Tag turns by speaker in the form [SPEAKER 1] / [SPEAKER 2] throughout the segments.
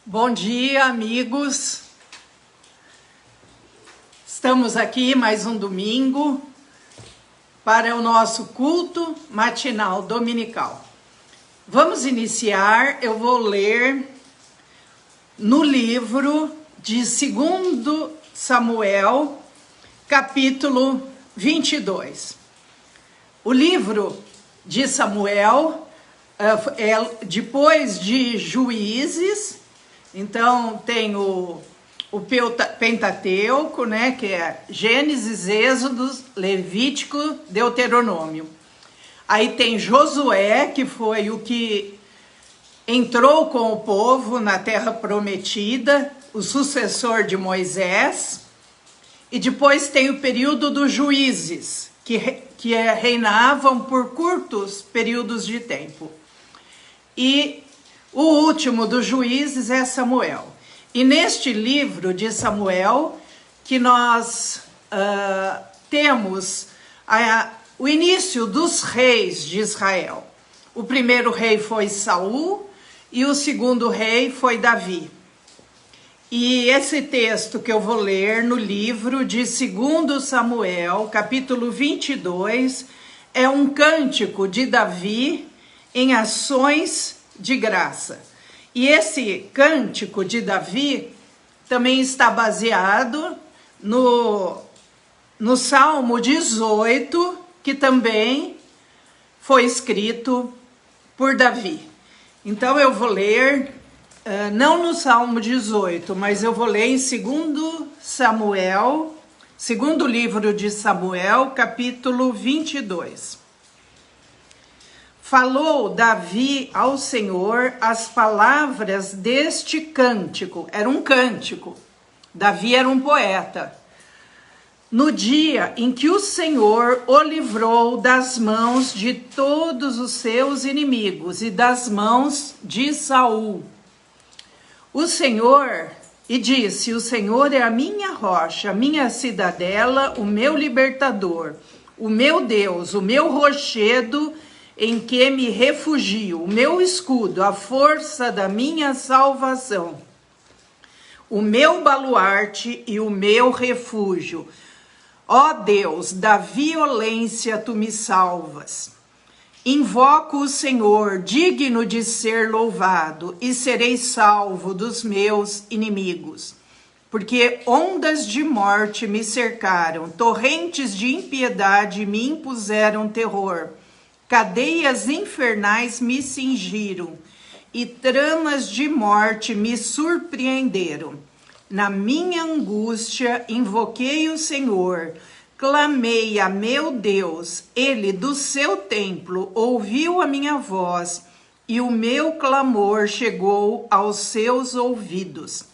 [SPEAKER 1] Bom dia, amigos. Estamos aqui mais um domingo para o nosso culto matinal dominical. Vamos iniciar, eu vou ler no livro de 2 Samuel, capítulo 22. O livro de Samuel é depois de Juízes. Então tem o Pentateuco, né, que é Gênesis, Êxodo, Levítico, Deuteronômio. Aí tem Josué, que foi o que entrou com o povo na Terra Prometida, o sucessor de Moisés. E depois tem o período dos Juízes, que reinavam por curtos períodos de tempo. E o último dos Juízes é Samuel. E neste livro de Samuel que nós temos o início dos reis de Israel. O primeiro rei foi Saul e o segundo rei foi Davi. E esse texto que eu vou ler no livro de 2 Samuel, capítulo 22, é um cântico de Davi em ações de graça. E esse cântico de Davi também está baseado no Salmo 18, que também foi escrito por Davi. Então eu vou ler, não no Salmo 18, mas eu vou ler em 2 Samuel, segundo livro de Samuel, capítulo 22. Falou Davi ao Senhor as palavras deste cântico. Era um cântico. Davi era um poeta. No dia em que o Senhor o livrou das mãos de todos os seus inimigos e das mãos de Saul. E disse, o Senhor é a minha rocha, a minha cidadela, o meu libertador, o meu Deus, o meu rochedo em que me refugio, o meu escudo, a força da minha salvação, o meu baluarte e o meu refúgio. Ó Deus, da violência tu me salvas. Invoco o Senhor, digno de ser louvado, e serei salvo dos meus inimigos. Porque ondas de morte me cercaram, torrentes de impiedade me impuseram terror. Cadeias infernais me cingiram e tramas de morte me surpreenderam. Na minha angústia invoquei o Senhor, clamei a meu Deus. Ele do seu templo ouviu a minha voz e o meu clamor chegou aos seus ouvidos.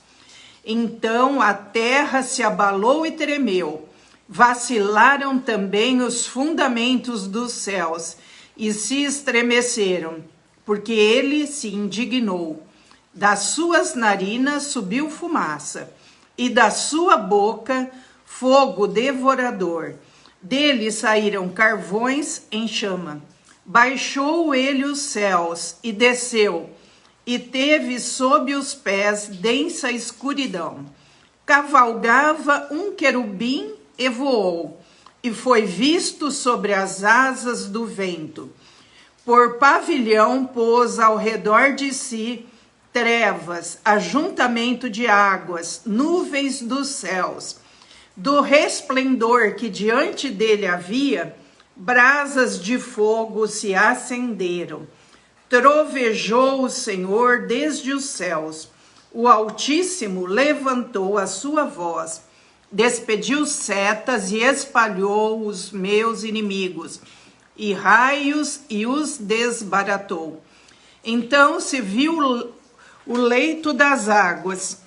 [SPEAKER 1] Então a terra se abalou e tremeu. Vacilaram também os fundamentos dos céus e se estremeceram, porque ele se indignou. Das suas narinas subiu fumaça, e da sua boca fogo devorador. Dele saíram carvões em chama. Baixou ele os céus e desceu, e teve sob os pés densa escuridão. Cavalgava um querubim e voou, e foi visto sobre as asas do vento. Por pavilhão pôs ao redor de si trevas, ajuntamento de águas, nuvens dos céus. Do resplendor que diante dele havia, brasas de fogo se acenderam. Trovejou o Senhor desde os céus. O Altíssimo levantou a sua voz. Despediu setas e espalhou os meus inimigos, e raios e os desbaratou. Então se viu o leito das águas,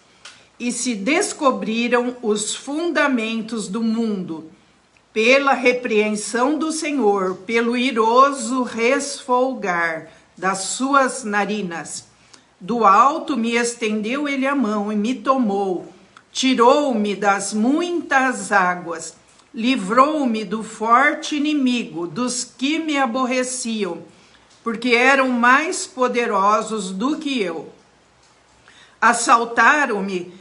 [SPEAKER 1] e se descobriram os fundamentos do mundo, pela repreensão do Senhor, pelo iroso resfolgar das suas narinas. Do alto me estendeu ele a mão e me tomou. Tirou-me das muitas águas, livrou-me do forte inimigo, dos que me aborreciam, porque eram mais poderosos do que eu. Assaltaram-me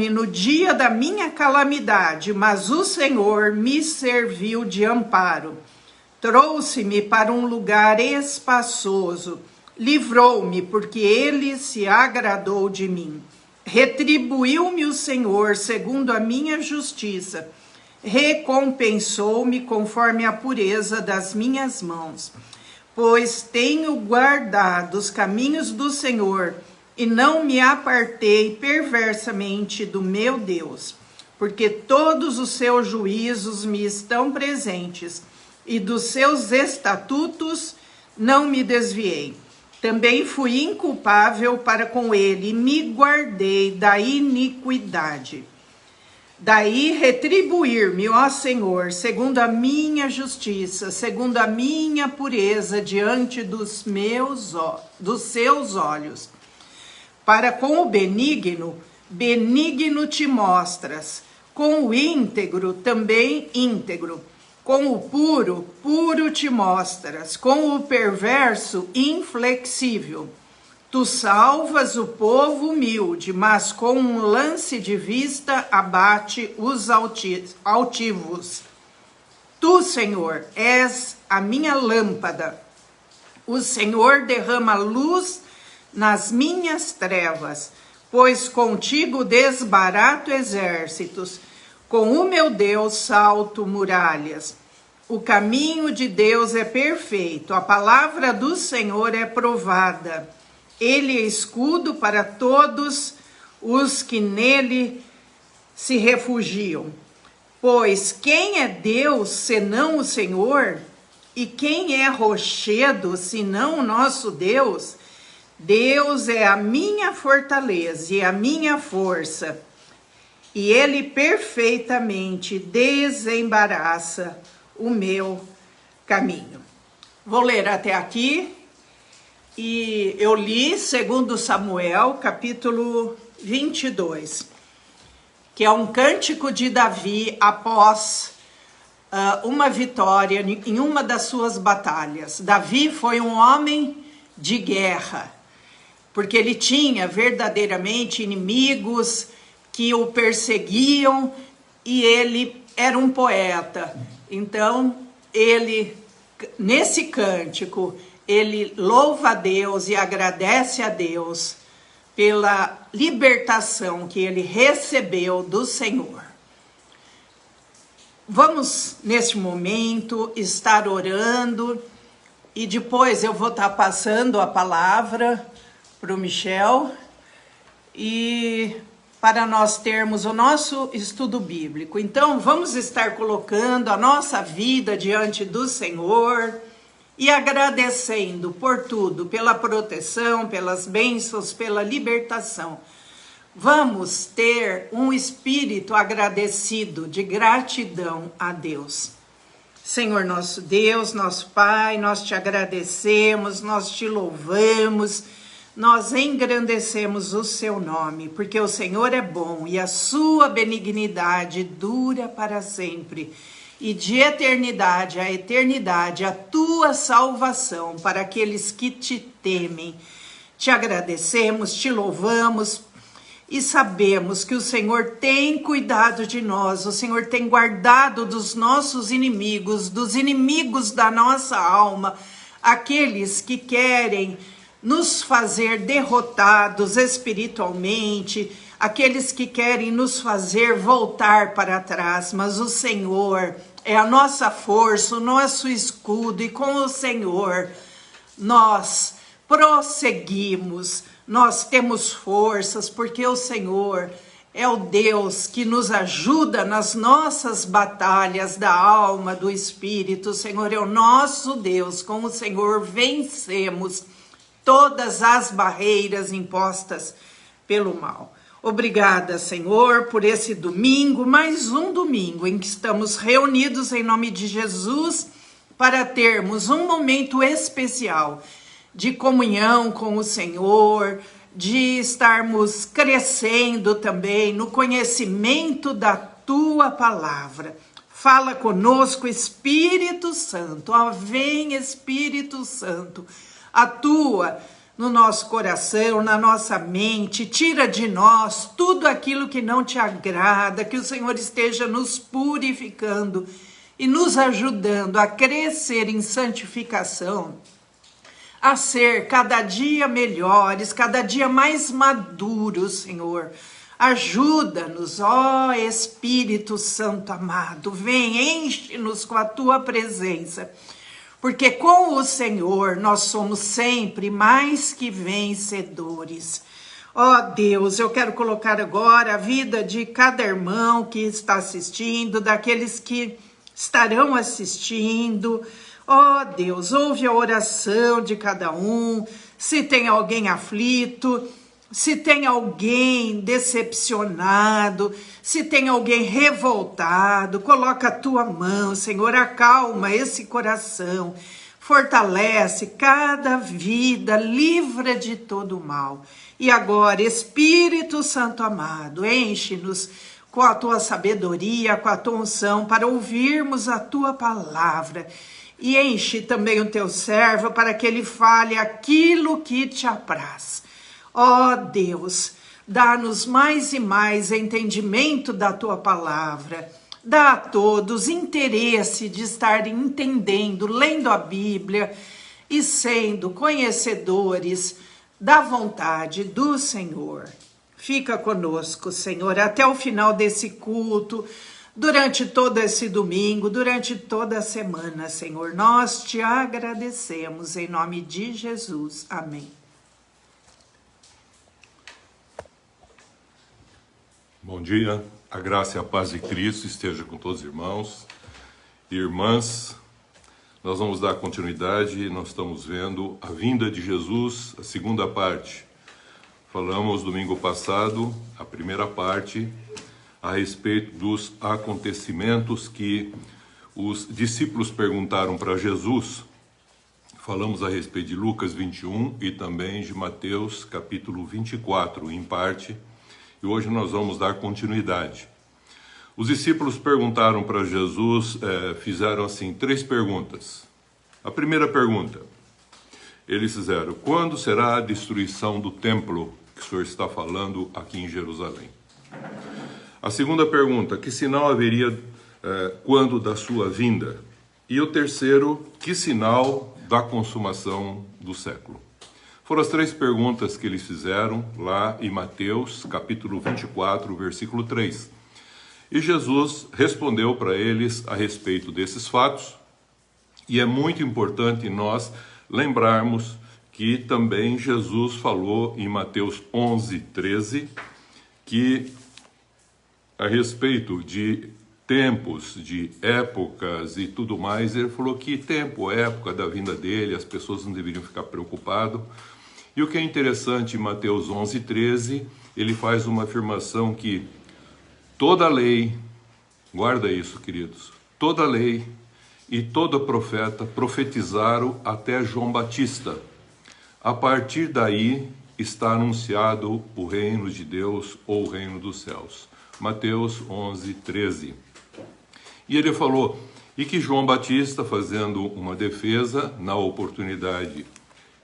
[SPEAKER 1] no dia da minha calamidade, mas o Senhor me serviu de amparo. Trouxe-me para um lugar espaçoso, livrou-me, porque ele se agradou de mim. Retribuiu-me o Senhor segundo a minha justiça, recompensou-me conforme a pureza das minhas mãos. Pois tenho guardado os caminhos do Senhor, e não me apartei perversamente do meu Deus, porque todos os seus juízos me estão presentes, e dos seus estatutos não me desviei. Também fui inculpável para com ele, e me guardei da iniquidade. Daí retribuir-me, ó Senhor, segundo a minha justiça, segundo a minha pureza diante dos seus olhos. Para com o benigno, benigno te mostras, com o íntegro, também íntegro. Com o puro, puro te mostras, com o perverso, inflexível. Tu salvas o povo humilde, mas com um lance de vista abate os altivos. Tu, Senhor, és a minha lâmpada. O Senhor derrama luz nas minhas trevas, pois contigo desbarato exércitos. Com o meu Deus salto muralhas. O caminho de Deus é perfeito, a palavra do Senhor é provada. Ele é escudo para todos os que nele se refugiam. Pois quem é Deus senão o Senhor? E quem é rochedo senão o nosso Deus? Deus é a minha fortaleza e a minha força, e ele perfeitamente desembaraça o meu caminho. Vou ler até aqui, e eu li 2 Samuel, capítulo 22, que é um cântico de Davi após uma vitória em uma das suas batalhas. Davi foi um homem de guerra, porque ele tinha verdadeiramente inimigos que o perseguiam, e ele era um poeta. Então, ele, nesse cântico, ele louva a Deus e agradece a Deus pela libertação que ele recebeu do Senhor. Vamos, neste momento, estar orando, e depois eu vou estar passando a palavra para o Michel, e para nós termos o nosso estudo bíblico. Então, vamos estar colocando a nossa vida diante do Senhor e agradecendo por tudo, pela proteção, pelas bênçãos, pela libertação. Vamos ter um espírito agradecido, de gratidão a Deus. Senhor nosso Deus, nosso Pai, nós te agradecemos, nós te louvamos, nós engrandecemos o seu nome, porque o Senhor é bom e a sua benignidade dura para sempre. E de eternidade a eternidade, a tua salvação para aqueles que te temem. Te agradecemos, te louvamos e sabemos que o Senhor tem cuidado de nós, o Senhor tem guardado dos nossos inimigos, dos inimigos da nossa alma, aqueles que querem nos fazer derrotados espiritualmente, aqueles que querem nos fazer voltar para trás, mas o Senhor é a nossa força, o nosso escudo, e com o Senhor nós prosseguimos, nós temos forças, porque o Senhor é o Deus que nos ajuda nas nossas batalhas da alma, do espírito. O Senhor é o nosso Deus, com o Senhor vencemos todas as barreiras impostas pelo mal. Obrigada, Senhor, por esse domingo, mais um domingo em que estamos reunidos em nome de Jesus para termos um momento especial de comunhão com o Senhor, de estarmos crescendo também no conhecimento da tua palavra. Fala conosco, Espírito Santo. Ó, vem, Espírito Santo. Atua no nosso coração, na nossa mente, tira de nós tudo aquilo que não te agrada, que o Senhor esteja nos purificando e nos ajudando a crescer em santificação, a ser cada dia melhores, cada dia mais maduros, Senhor. Ajuda-nos, ó Espírito Santo amado, vem, enche-nos com a tua presença, porque com o Senhor nós somos sempre mais que vencedores. Ó Deus, eu quero colocar agora a vida de cada irmão que está assistindo, daqueles que estarão assistindo. Ó Deus, ouve a oração de cada um, se tem alguém aflito, se tem alguém decepcionado, se tem alguém revoltado, coloca a tua mão, Senhor, acalma esse coração, fortalece cada vida, livra de todo mal. E agora, Espírito Santo amado, enche-nos com a tua sabedoria, com a tua unção, para ouvirmos a tua palavra. E enche também o teu servo para que ele fale aquilo que te apraz. Ó Deus, dá-nos mais e mais entendimento da tua palavra. Dá a todos interesse de estar entendendo, lendo a Bíblia e sendo conhecedores da vontade do Senhor. Fica conosco, Senhor, até o final desse culto, durante todo esse domingo, durante toda a semana, Senhor. Nós te agradecemos em nome de Jesus. Amém.
[SPEAKER 2] Bom dia, a graça e a paz de Cristo esteja com todos os irmãos e irmãs. Nós vamos dar continuidade, nós estamos vendo a vinda de Jesus, a segunda parte. Falamos domingo passado, a primeira parte, a respeito dos acontecimentos que os discípulos perguntaram para Jesus. Falamos a respeito de Lucas 21 e também de Mateus capítulo 24, em parte. E hoje nós vamos dar continuidade. Os discípulos perguntaram para Jesus, fizeram assim 3 perguntas. A primeira pergunta, eles fizeram: quando será a destruição do templo que o Senhor está falando aqui em Jerusalém? A segunda pergunta, que sinal haveria quando da sua vinda? E o terceiro, que sinal da consumação do século? Foram as 3 perguntas que eles fizeram lá em Mateus, capítulo 24, versículo 3. E Jesus respondeu para eles a respeito desses fatos. E é muito importante nós lembrarmos que também Jesus falou em Mateus 11, 13, que a respeito de tempos, de épocas e tudo mais, ele falou que tempo, época da vinda dele, as pessoas não deveriam ficar preocupadas. E o que é interessante, em Mateus 11, 13, ele faz uma afirmação que toda lei, guarda isso, queridos, toda lei e todo profeta profetizaram até João Batista. A partir daí está anunciado o reino de Deus ou o reino dos céus. Mateus 11, 13. E ele falou, e que João Batista, fazendo uma defesa na oportunidade,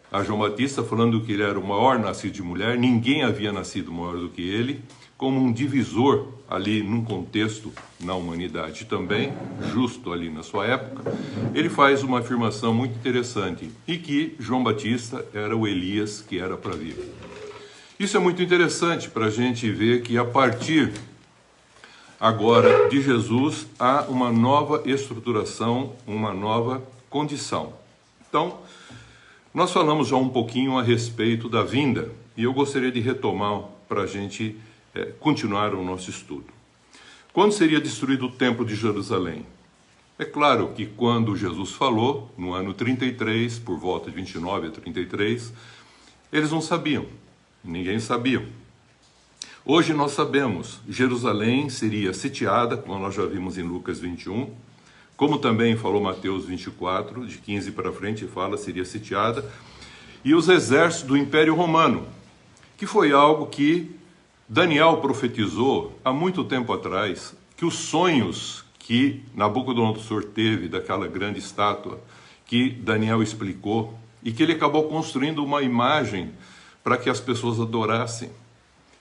[SPEAKER 2] a João Batista falando que ele era o maior nascido de mulher, ninguém havia nascido maior do que ele, como um divisor ali num contexto na humanidade também, justo ali na sua época, ele faz uma afirmação muito interessante, e que João Batista era o Elias que era para vir. Isso é muito interessante para a gente ver que a partir agora de Jesus há uma nova estruturação, uma nova condição. Então, nós falamos já um pouquinho a respeito da vinda, e eu gostaria de retomar para a gente continuar o nosso estudo. Quando seria destruído o templo de Jerusalém? É claro que quando Jesus falou, no ano 33, por volta de 29 a 33, eles não sabiam, ninguém sabia. Hoje nós sabemos, Jerusalém seria sitiada, como nós já vimos em Lucas 21, como também falou Mateus 24, de 15 para frente, fala, seria sitiada, e os exércitos do Império Romano, que foi algo que Daniel profetizou há muito tempo atrás, que os sonhos que Nabucodonosor teve daquela grande estátua, que Daniel explicou e que ele acabou construindo uma imagem para que as pessoas adorassem.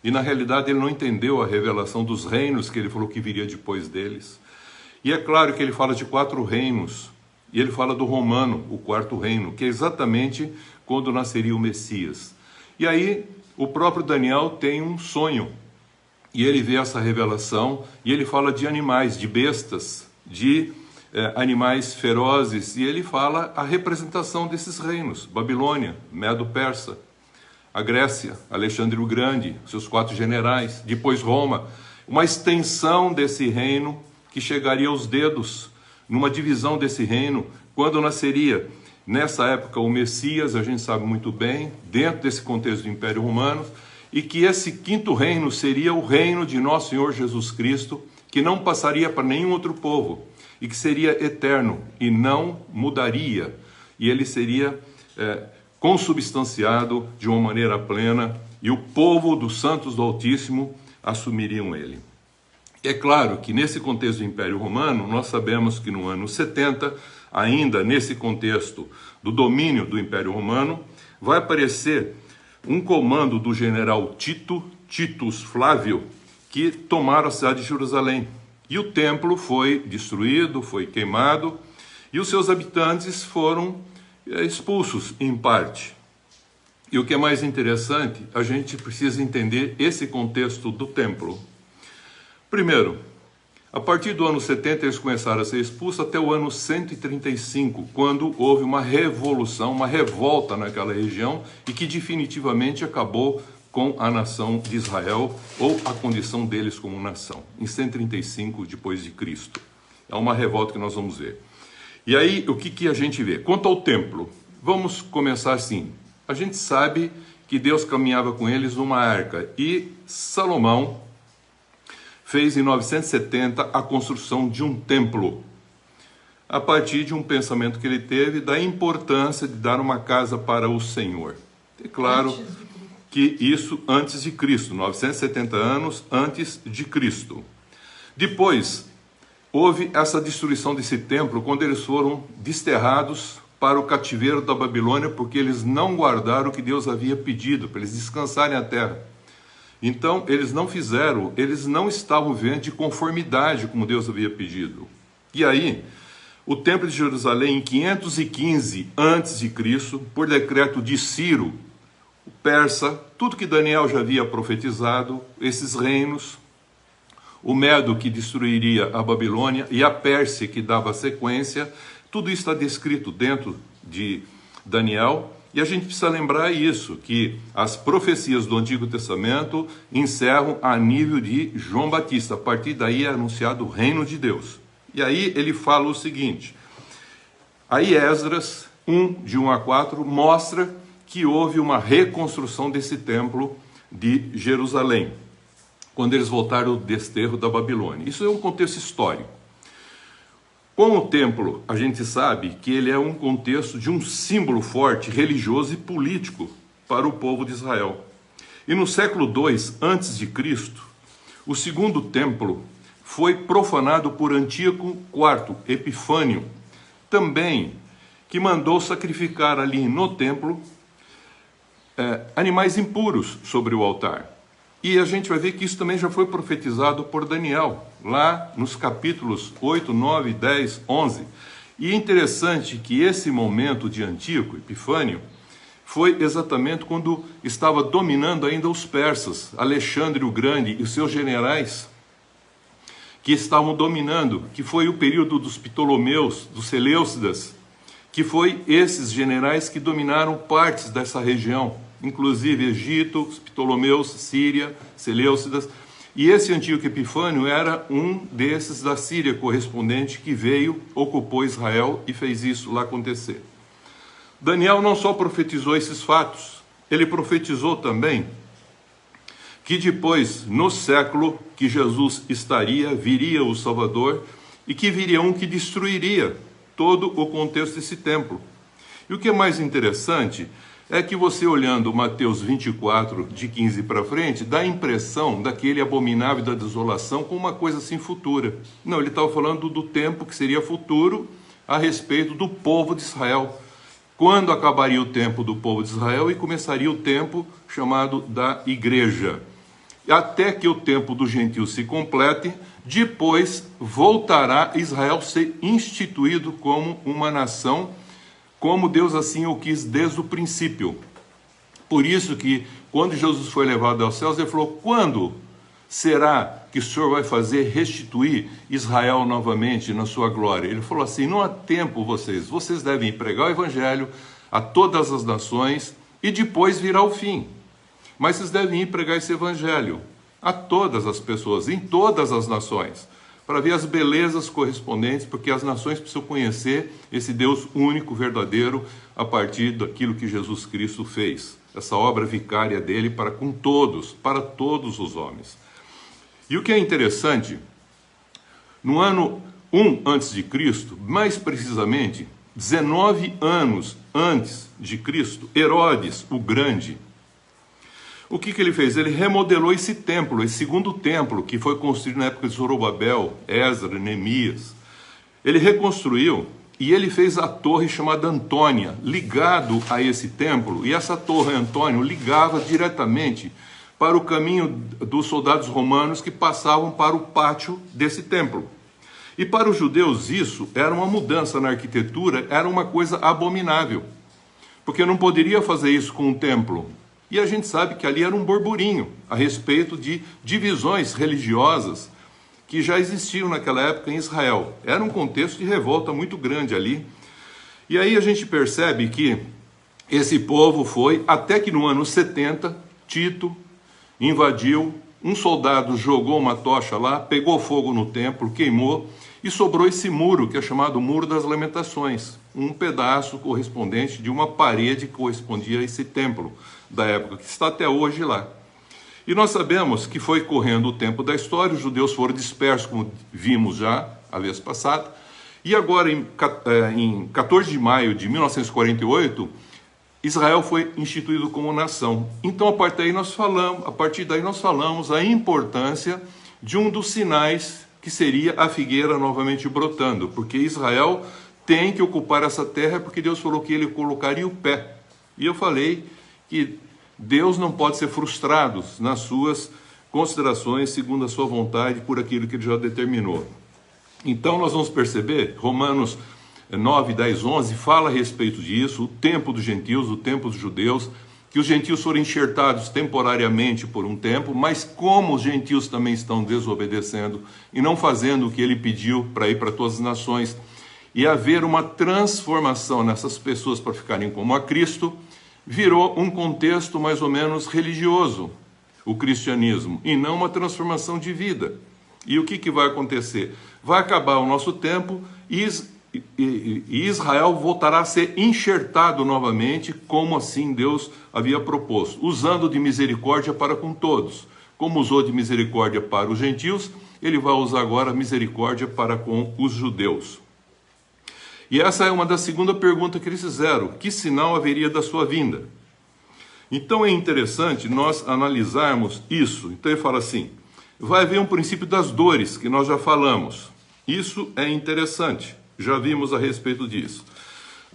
[SPEAKER 2] E na realidade ele não entendeu a revelação dos reinos que ele falou que viria depois deles. E é claro que ele fala de 4 reinos, e ele fala do romano, o 4º reino, que é exatamente quando nasceria o Messias. E aí o próprio Daniel tem um sonho, e ele vê essa revelação, e ele fala de animais, de bestas, de animais ferozes, e ele fala a representação desses reinos: Babilônia, Medo-Persa, a Grécia, Alexandre o Grande, seus 4 generais, depois Roma, uma extensão desse reino que chegaria aos dedos, numa divisão desse reino, quando nasceria, nessa época, o Messias, a gente sabe muito bem, dentro desse contexto do Império Romano, e que esse 5º reino seria o reino de nosso Senhor Jesus Cristo, que não passaria para nenhum outro povo, e que seria eterno, e não mudaria, e ele seria consubstanciado de uma maneira plena, e o povo dos santos do Altíssimo assumiriam ele. É claro que nesse contexto do Império Romano, nós sabemos que no ano 70, ainda nesse contexto do domínio do Império Romano, vai aparecer um comando do general Titus Flávio, que tomaram a cidade de Jerusalém. E o templo foi destruído, foi queimado, e os seus habitantes foram expulsos em parte. E o que é mais interessante, a gente precisa entender esse contexto do templo. Primeiro, a partir do ano 70 eles começaram a ser expulsos até o ano 135, quando houve uma revolução, uma revolta naquela região e que definitivamente acabou com a nação de Israel, ou a condição deles como nação, em 135 depois de Cristo. É uma revolta que nós vamos ver. E aí, o que a gente vê? Quanto ao templo, vamos começar assim. A gente sabe que Deus caminhava com eles numa arca, e Salomão fez em 970 a construção de um templo, a partir de um pensamento que ele teve da importância de dar uma casa para o Senhor. É claro que isso antes de Cristo, 970 anos antes de Cristo. Depois, houve essa destruição desse templo quando eles foram desterrados para o cativeiro da Babilônia, porque eles não guardaram o que Deus havia pedido, para eles descansarem a terra. Então, eles não fizeram, eles não estavam vivendo de conformidade como Deus havia pedido. E aí, o templo de Jerusalém, em 515 a.C., por decreto de Ciro, o persa, tudo que Daniel já havia profetizado, esses reinos, o Medo que destruiria a Babilônia e a Pérsia que dava sequência, tudo isso está descrito dentro de Daniel. E a gente precisa lembrar isso, que as profecias do Antigo Testamento encerram a nível de João Batista. A partir daí é anunciado o reino de Deus. E aí ele fala o seguinte, aí Esdras 1, de 1 a 4, mostra que houve uma reconstrução desse templo de Jerusalém, quando eles voltaram do desterro da Babilônia. Isso é um contexto histórico. Com o templo, a gente sabe que ele é um contexto de um símbolo forte, religioso e político para o povo de Israel. E no século II a.C., o segundo templo foi profanado por Antíoco IV Epifânio, também, que mandou sacrificar ali no templo animais impuros sobre o altar. E a gente vai ver que isso também já foi profetizado por Daniel, lá nos capítulos 8, 9, 10, 11. E é interessante que esse momento de Antíoco Epifânio foi exatamente quando estava dominando ainda os persas, Alexandre o Grande e os seus generais, que estavam dominando, que foi o período dos Ptolomeus, dos Seleucidas, que foi esses generais que dominaram partes dessa região, inclusive Egito, os Ptolomeus, Síria, Seleucidas. E esse Antíoco Epifânio era um desses da Síria correspondente que veio, ocupou Israel e fez isso lá acontecer. Daniel não só profetizou esses fatos, ele profetizou também que depois, no século que Jesus estaria, viria o Salvador e que viria um que destruiria todo o contexto desse templo. E o que é mais interessante é que você olhando Mateus 24, de 15 para frente, dá a impressão daquele abominável da desolação como uma coisa assim futura. Não, ele estava falando do tempo que seria futuro a respeito do povo de Israel. quando acabaria o tempo do povo de Israel e começaria o tempo chamado da igreja. Até que o tempo dos gentios se complete, depois voltará Israel ser instituído como uma nação, como Deus assim o quis desde o princípio. Por isso que, quando Jesus foi levado aos céus, ele falou: quando será que o Senhor vai fazer restituir Israel novamente na sua glória? Ele falou assim: não há tempo vocês devem pregar o evangelho a todas as nações e depois virá o fim. Mas vocês devem ir pregar esse evangelho a todas as pessoas, em todas as nações, para ver as belezas correspondentes, porque as nações precisam conhecer esse Deus único, verdadeiro, a partir daquilo que Jesus Cristo fez, essa obra vicária dele para com todos, para todos os homens. E o que é interessante, no ano 1 a.C., mais precisamente 19 anos antes de Cristo, Herodes o Grande, o que ele fez? Ele remodelou esse templo, esse segundo templo, que foi construído na época de Zorobabel, Esdras, Neemias. Ele reconstruiu e ele fez a torre chamada Antônia, ligado a esse templo, e essa torre Antônio ligava diretamente para o caminho dos soldados romanos que passavam para o pátio desse templo. E para os judeus isso era uma mudança na arquitetura, era uma coisa abominável, porque não poderia fazer isso com um templo. E a gente sabe que ali era um burburinho a respeito de divisões religiosas que já existiam naquela época em Israel. Era um contexto de revolta muito grande ali. E aí a gente percebe que esse povo foi, até que no ano 70, Tito invadiu, um soldado jogou uma tocha lá, pegou fogo no templo, queimou, e sobrou esse muro, que é chamado Muro das Lamentações, um pedaço correspondente de uma parede que correspondia a esse templo da época, que está até hoje lá. E nós sabemos que foi correndo o tempo da história, os judeus foram dispersos, como vimos já a vez passada, e agora em 14 de maio de 1948, Israel foi instituído como nação. Então, a partir daí nós falamos a importância de um dos sinais que seria a figueira novamente brotando, porque Israel tem que ocupar essa terra, porque Deus falou que ele colocaria o pé. E eu falei que Deus não pode ser frustrado nas suas considerações, segundo a sua vontade, por aquilo que ele já determinou. Então nós vamos perceber, Romanos 9, 10, 11, fala a respeito disso, o tempo dos gentios, o tempo dos judeus, que os gentios foram enxertados temporariamente por um tempo, mas como os gentios também estão desobedecendo e não fazendo o que ele pediu para ir para todas as nações, e haver uma transformação nessas pessoas para ficarem como a Cristo, virou um contexto mais ou menos religioso, o cristianismo, e não uma transformação de vida. E o que vai acontecer? Vai acabar o nosso tempo e Israel voltará a ser enxertado novamente, como assim Deus havia proposto, usando de misericórdia para com todos. Como usou de misericórdia para os gentios, ele vai usar agora misericórdia para com os judeus. E essa é uma da segunda pergunta que eles fizeram: que sinal haveria da sua vinda? Então é interessante nós analisarmos isso. Então ele fala assim: vai haver um princípio das dores, que nós já falamos. Isso é interessante, já vimos a respeito disso.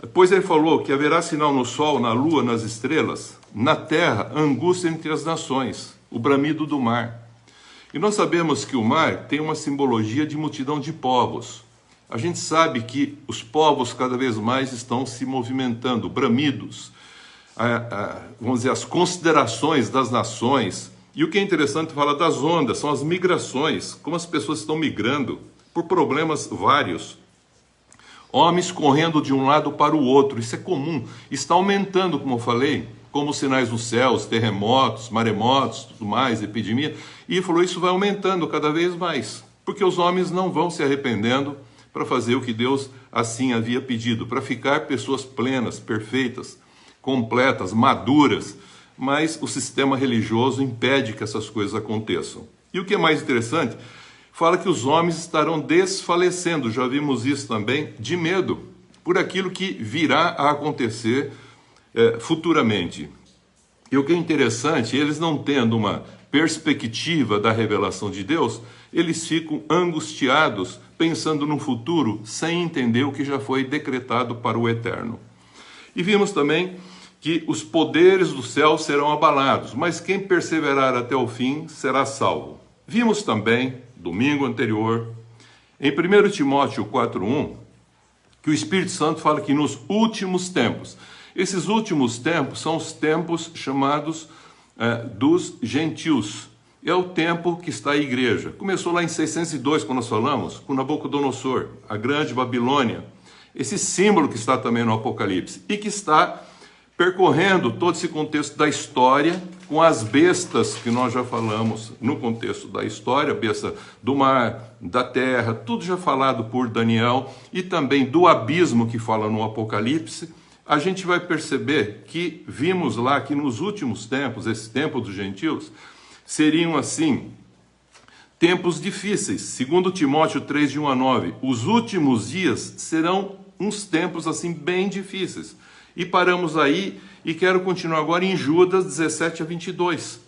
[SPEAKER 2] Depois ele falou que haverá sinal no sol, na lua, nas estrelas, na terra, angústia entre as nações, o bramido do mar. E nós sabemos que o mar tem uma simbologia de multidão de povos. A gente sabe que os povos cada vez mais estão se movimentando, bramidos, vamos dizer, as considerações das nações. E o que é interessante, fala das ondas, são as migrações, como as pessoas estão migrando por problemas vários. Homens correndo de um lado para o outro, isso é comum, está aumentando, como eu falei, como os sinais dos céus, terremotos, maremotos, tudo mais, epidemia. E ele falou, isso vai aumentando cada vez mais, porque os homens não vão se arrependendo para fazer o que Deus assim havia pedido, para ficar pessoas plenas, perfeitas, completas, maduras, mas o sistema religioso impede que essas coisas aconteçam. E o que é mais interessante, fala que os homens estarão desfalecendo, já vimos isso também, de medo, por aquilo que virá a acontecer futuramente. E o que é interessante, eles não tendo uma perspectiva da revelação de Deus, eles ficam angustiados, pensando no futuro, sem entender o que já foi decretado para o eterno. E vimos também que os poderes do céu serão abalados, mas quem perseverar até o fim será salvo. Vimos também, domingo anterior, em 1 Timóteo 4:1, que o Espírito Santo fala que nos últimos tempos, esses últimos tempos são os tempos chamados dos gentios. É o tempo que está a igreja. Começou lá em 602, quando nós falamos, com Nabucodonosor, a grande Babilônia. Esse símbolo que está também no Apocalipse e que está percorrendo todo esse contexto da história com as bestas que nós já falamos no contexto da história, besta do mar, da terra, tudo já falado por Daniel, e também do abismo que fala no Apocalipse. A gente vai perceber que vimos lá que nos últimos tempos, esse tempo dos gentios, seriam assim, tempos difíceis. Segundo Timóteo 3, de 1 a 9, os últimos dias serão uns tempos assim bem difíceis. E paramos aí e quero continuar agora em Judas 17 a 22,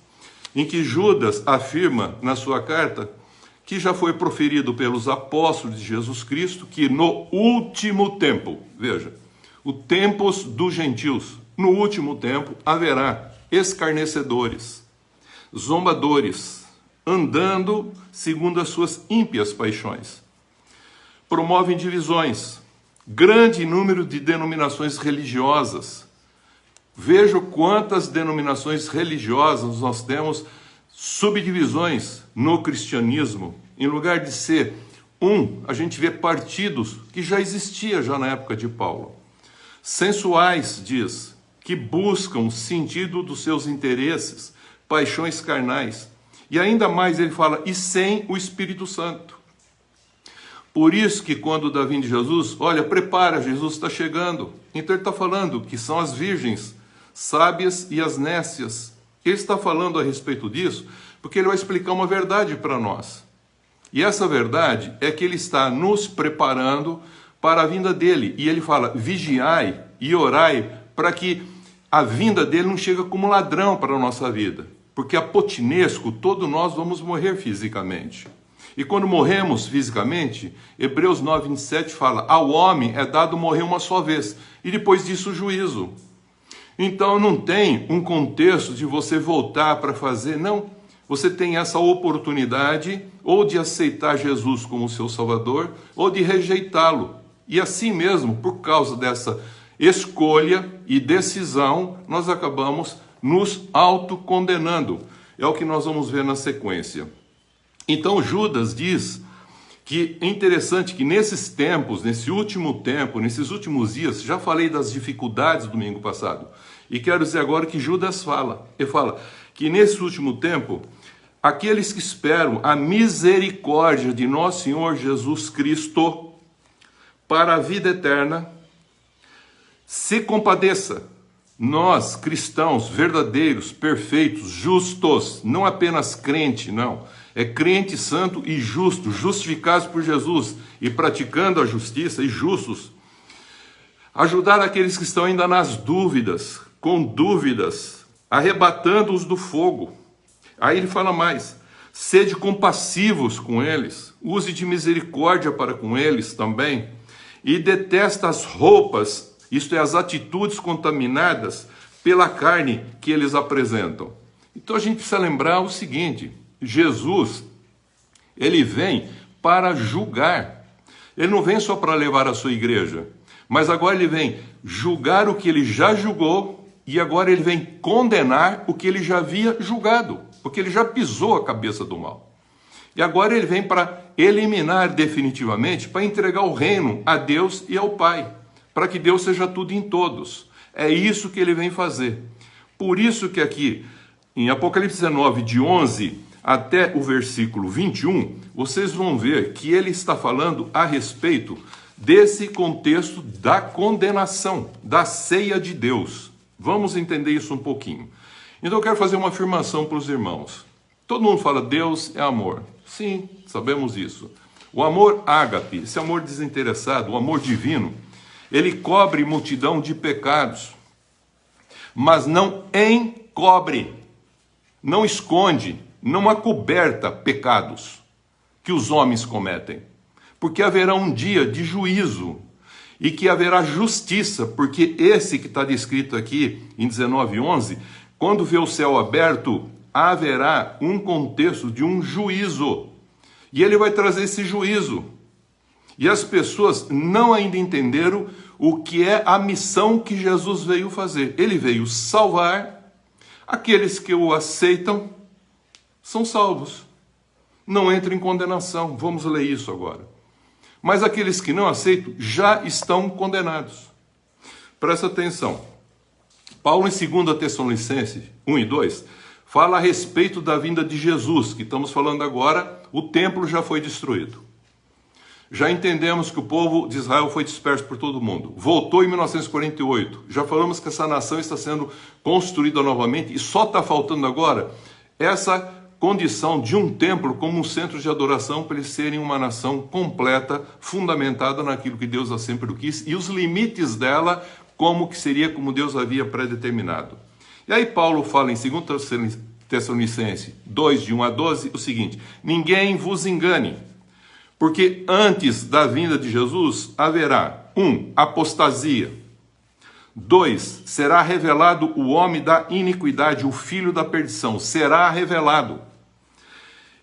[SPEAKER 2] em que Judas afirma na sua carta que já foi proferido pelos apóstolos de Jesus Cristo que no último tempo, veja, o tempos dos gentios, no último tempo haverá escarnecedores, zombadores, andando segundo as suas ímpias paixões. Promovem divisões, grande número de denominações religiosas. Veja quantas denominações religiosas nós temos, subdivisões no cristianismo. Em lugar de ser a gente vê partidos que já existia já na época de Paulo. Sensuais, diz, que buscam sentido dos seus interesses, paixões carnais. E ainda mais ele fala, e sem o Espírito Santo. Por isso que quando da vinda de Jesus, olha, prepara, Jesus está chegando. Então ele está falando que são as virgens sábias e as nécias. Ele está falando a respeito disso porque ele vai explicar uma verdade para nós. E essa verdade é que ele está nos preparando para a vinda dele. E ele fala, vigiai e orai para que a vinda dele não chegue como ladrão para a nossa vida. Porque apotinesco, todos nós vamos morrer fisicamente. E quando morremos fisicamente, Hebreus 9, 27 fala, ao homem é dado morrer uma só vez, e depois disso o juízo. Então não tem um contexto de você voltar para fazer, não. Você tem essa oportunidade ou de aceitar Jesus como seu Salvador, ou de rejeitá-lo. E assim mesmo, por causa dessa escolha e decisão, nós acabamos nos autocondenando. É o que nós vamos ver na sequência. Então Judas diz que é interessante que nesses tempos, nesse último tempo, nesses últimos dias, já falei das dificuldades do domingo passado, e quero dizer agora que Judas fala, ele fala que nesse último tempo, aqueles que esperam a misericórdia de nosso Senhor Jesus Cristo para a vida eterna, se compadeça. Nós, cristãos verdadeiros, perfeitos, justos, não apenas crente, não, é crente, santo e justo, justificados por Jesus e praticando a justiça e justos. Ajudar aqueles que estão ainda nas dúvidas, com dúvidas, arrebatando-os do fogo. Aí ele fala mais, sede compassivos com eles, use de misericórdia para com eles também, e detesta as roupas, isto é, as atitudes contaminadas pela carne que eles apresentam. Então a gente precisa lembrar o seguinte, Jesus, ele vem para julgar. Ele não vem só para levar a sua igreja, mas agora ele vem julgar o que ele já julgou e agora ele vem condenar o que ele já havia julgado, porque ele já pisou a cabeça do mal. E agora ele vem para eliminar definitivamente, para entregar o reino a Deus e ao Pai, para que Deus seja tudo em todos. É isso que ele vem fazer. Por isso que aqui, em Apocalipse 19, de 11 até o versículo 21, vocês vão ver que ele está falando a respeito desse contexto da condenação, da ceia de Deus. Vamos entender isso um pouquinho. Então eu quero fazer uma afirmação para os irmãos. Todo mundo fala, Deus é amor. Sim, sabemos isso. O amor ágape, esse amor desinteressado, o amor divino, ele cobre multidão de pecados, mas não encobre, não esconde, não acoberta pecados que os homens cometem, porque haverá um dia de juízo, e que haverá justiça, porque esse que está descrito aqui em 19:11, quando vê o céu aberto, haverá um contexto de um juízo, e ele vai trazer esse juízo. E as pessoas não ainda entenderam o que é a missão que Jesus veio fazer. Ele veio salvar, aqueles que o aceitam são salvos, não entram em condenação. Vamos ler isso agora. Mas aqueles que não aceitam já estão condenados. Presta atenção. Paulo, em 2 Tessalonicenses 1 e 2, fala a respeito da vinda de Jesus, que estamos falando agora. O templo já foi destruído. Já entendemos que o povo de Israel foi disperso por todo o mundo. Voltou em 1948. Já falamos que essa nação está sendo construída novamente e só está faltando agora essa condição de um templo como um centro de adoração para eles serem uma nação completa, fundamentada naquilo que Deus sempre quis e os limites dela como que seria como Deus havia predeterminado. E aí Paulo fala em 2 Tessalonicenses 2, de 1 a 12, o seguinte: ninguém vos engane, porque antes da vinda de Jesus haverá 1. Apostasia. 2. Será revelado o homem da iniquidade, o filho da perdição. Será revelado.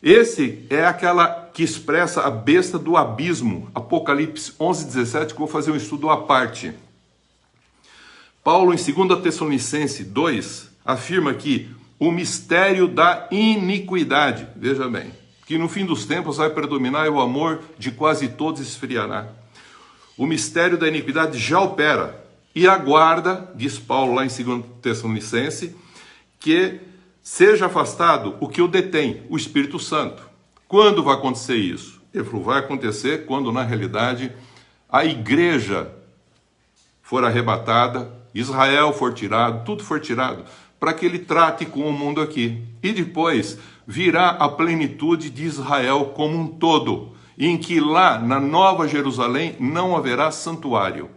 [SPEAKER 2] Esse é aquela que expressa a besta do abismo. Apocalipse 11:17, que eu vou fazer um estudo à parte. Paulo, em 2 Tessalonicenses 2, afirma que o mistério da iniquidade, veja bem, que no fim dos tempos vai predominar e o amor de quase todos esfriará. O mistério da iniquidade já opera e aguarda, diz Paulo lá em 2 Tessalonicenses, que seja afastado o que o detém, o Espírito Santo. Quando vai acontecer isso? Ele falou, vai acontecer quando na realidade a igreja for arrebatada, Israel for tirado, tudo for tirado, para que ele trate com o mundo aqui. E depois virá a plenitude de Israel como um todo, em que lá na Nova Jerusalém não haverá santuário.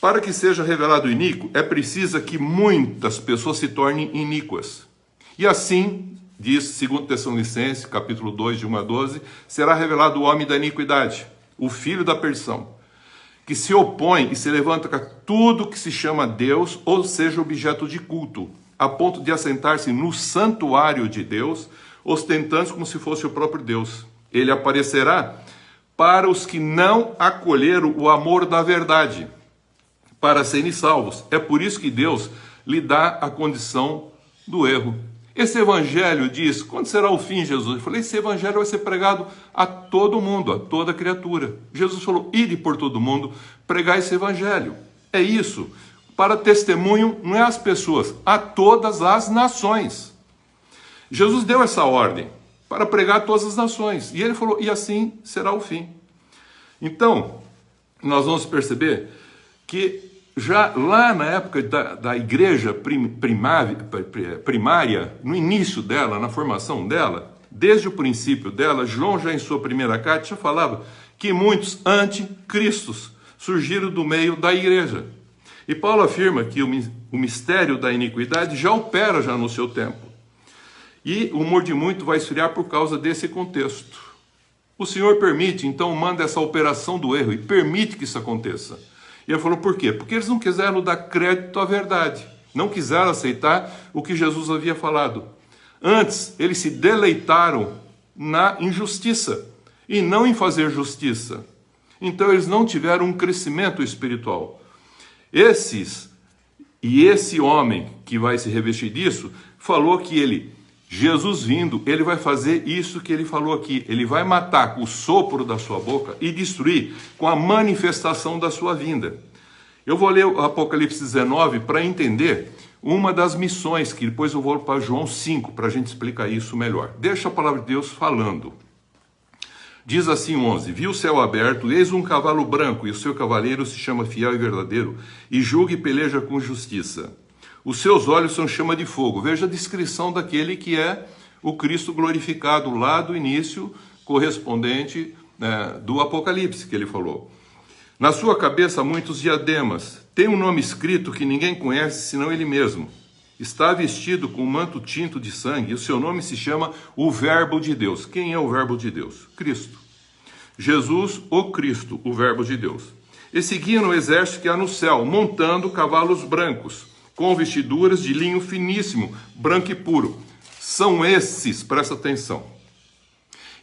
[SPEAKER 2] Para que seja revelado o iníquo, é preciso que muitas pessoas se tornem iníquas. E assim, diz 2 Tessalonicenses, capítulo 2, de 1 a 12, será revelado o homem da iniquidade, o filho da perdição, que se opõe e se levanta contra tudo que se chama Deus, ou seja, objeto de culto, a ponto de assentar-se no santuário de Deus, ostentando como se fosse o próprio Deus. Ele aparecerá para os que não acolheram o amor da verdade, para serem salvos. É por isso que Deus lhe dá a condição do erro. Esse evangelho diz, quando será o fim, Jesus? Eu falei, esse evangelho vai ser pregado a todo mundo, a toda criatura. Jesus falou, ide por todo mundo, pregar esse evangelho. É isso. Para testemunho, não é às pessoas, a todas as nações. Jesus deu essa ordem para pregar a todas as nações. E ele falou, e assim será o fim. Então, nós vamos perceber que já lá na época da igreja primária, no início dela, na formação dela, desde o princípio dela, João já em sua primeira carta já falava que muitos anticristos surgiram do meio da igreja. E Paulo afirma que o mistério da iniquidade já opera já no seu tempo. E o humor de muito vai esfriar por causa desse contexto. O Senhor permite, então manda essa operação do erro e permite que isso aconteça. E ele falou, por quê? Porque eles não quiseram dar crédito à verdade. Não quiseram aceitar o que Jesus havia falado. Antes, eles se deleitaram na injustiça e não em fazer justiça. Então, eles não tiveram um crescimento espiritual. Esse homem que vai se revestir disso, falou que Jesus vindo, ele vai fazer isso que ele falou aqui. Ele vai matar com o sopro da sua boca e destruir com a manifestação da sua vinda. Eu vou ler o Apocalipse 19 para entender uma das missões, que depois eu vou para João 5, para a gente explicar isso melhor. Deixa a palavra de Deus falando. Diz assim 11, vi o céu aberto, eis um cavalo branco, e o seu cavaleiro se chama Fiel e Verdadeiro, e julga e peleja com justiça. Os seus olhos são chama de fogo. Veja a descrição daquele que é o Cristo glorificado lá do início, correspondente do Apocalipse que ele falou. Na sua cabeça muitos diademas. Tem um nome escrito que ninguém conhece senão ele mesmo. Está vestido com um manto tinto de sangue e o seu nome se chama o Verbo de Deus. Quem é o Verbo de Deus? Cristo. Jesus, o Cristo, o Verbo de Deus. e seguia no exército que há no céu, montando cavalos brancos, com vestiduras de linho finíssimo, branco e puro. São esses, presta atenção.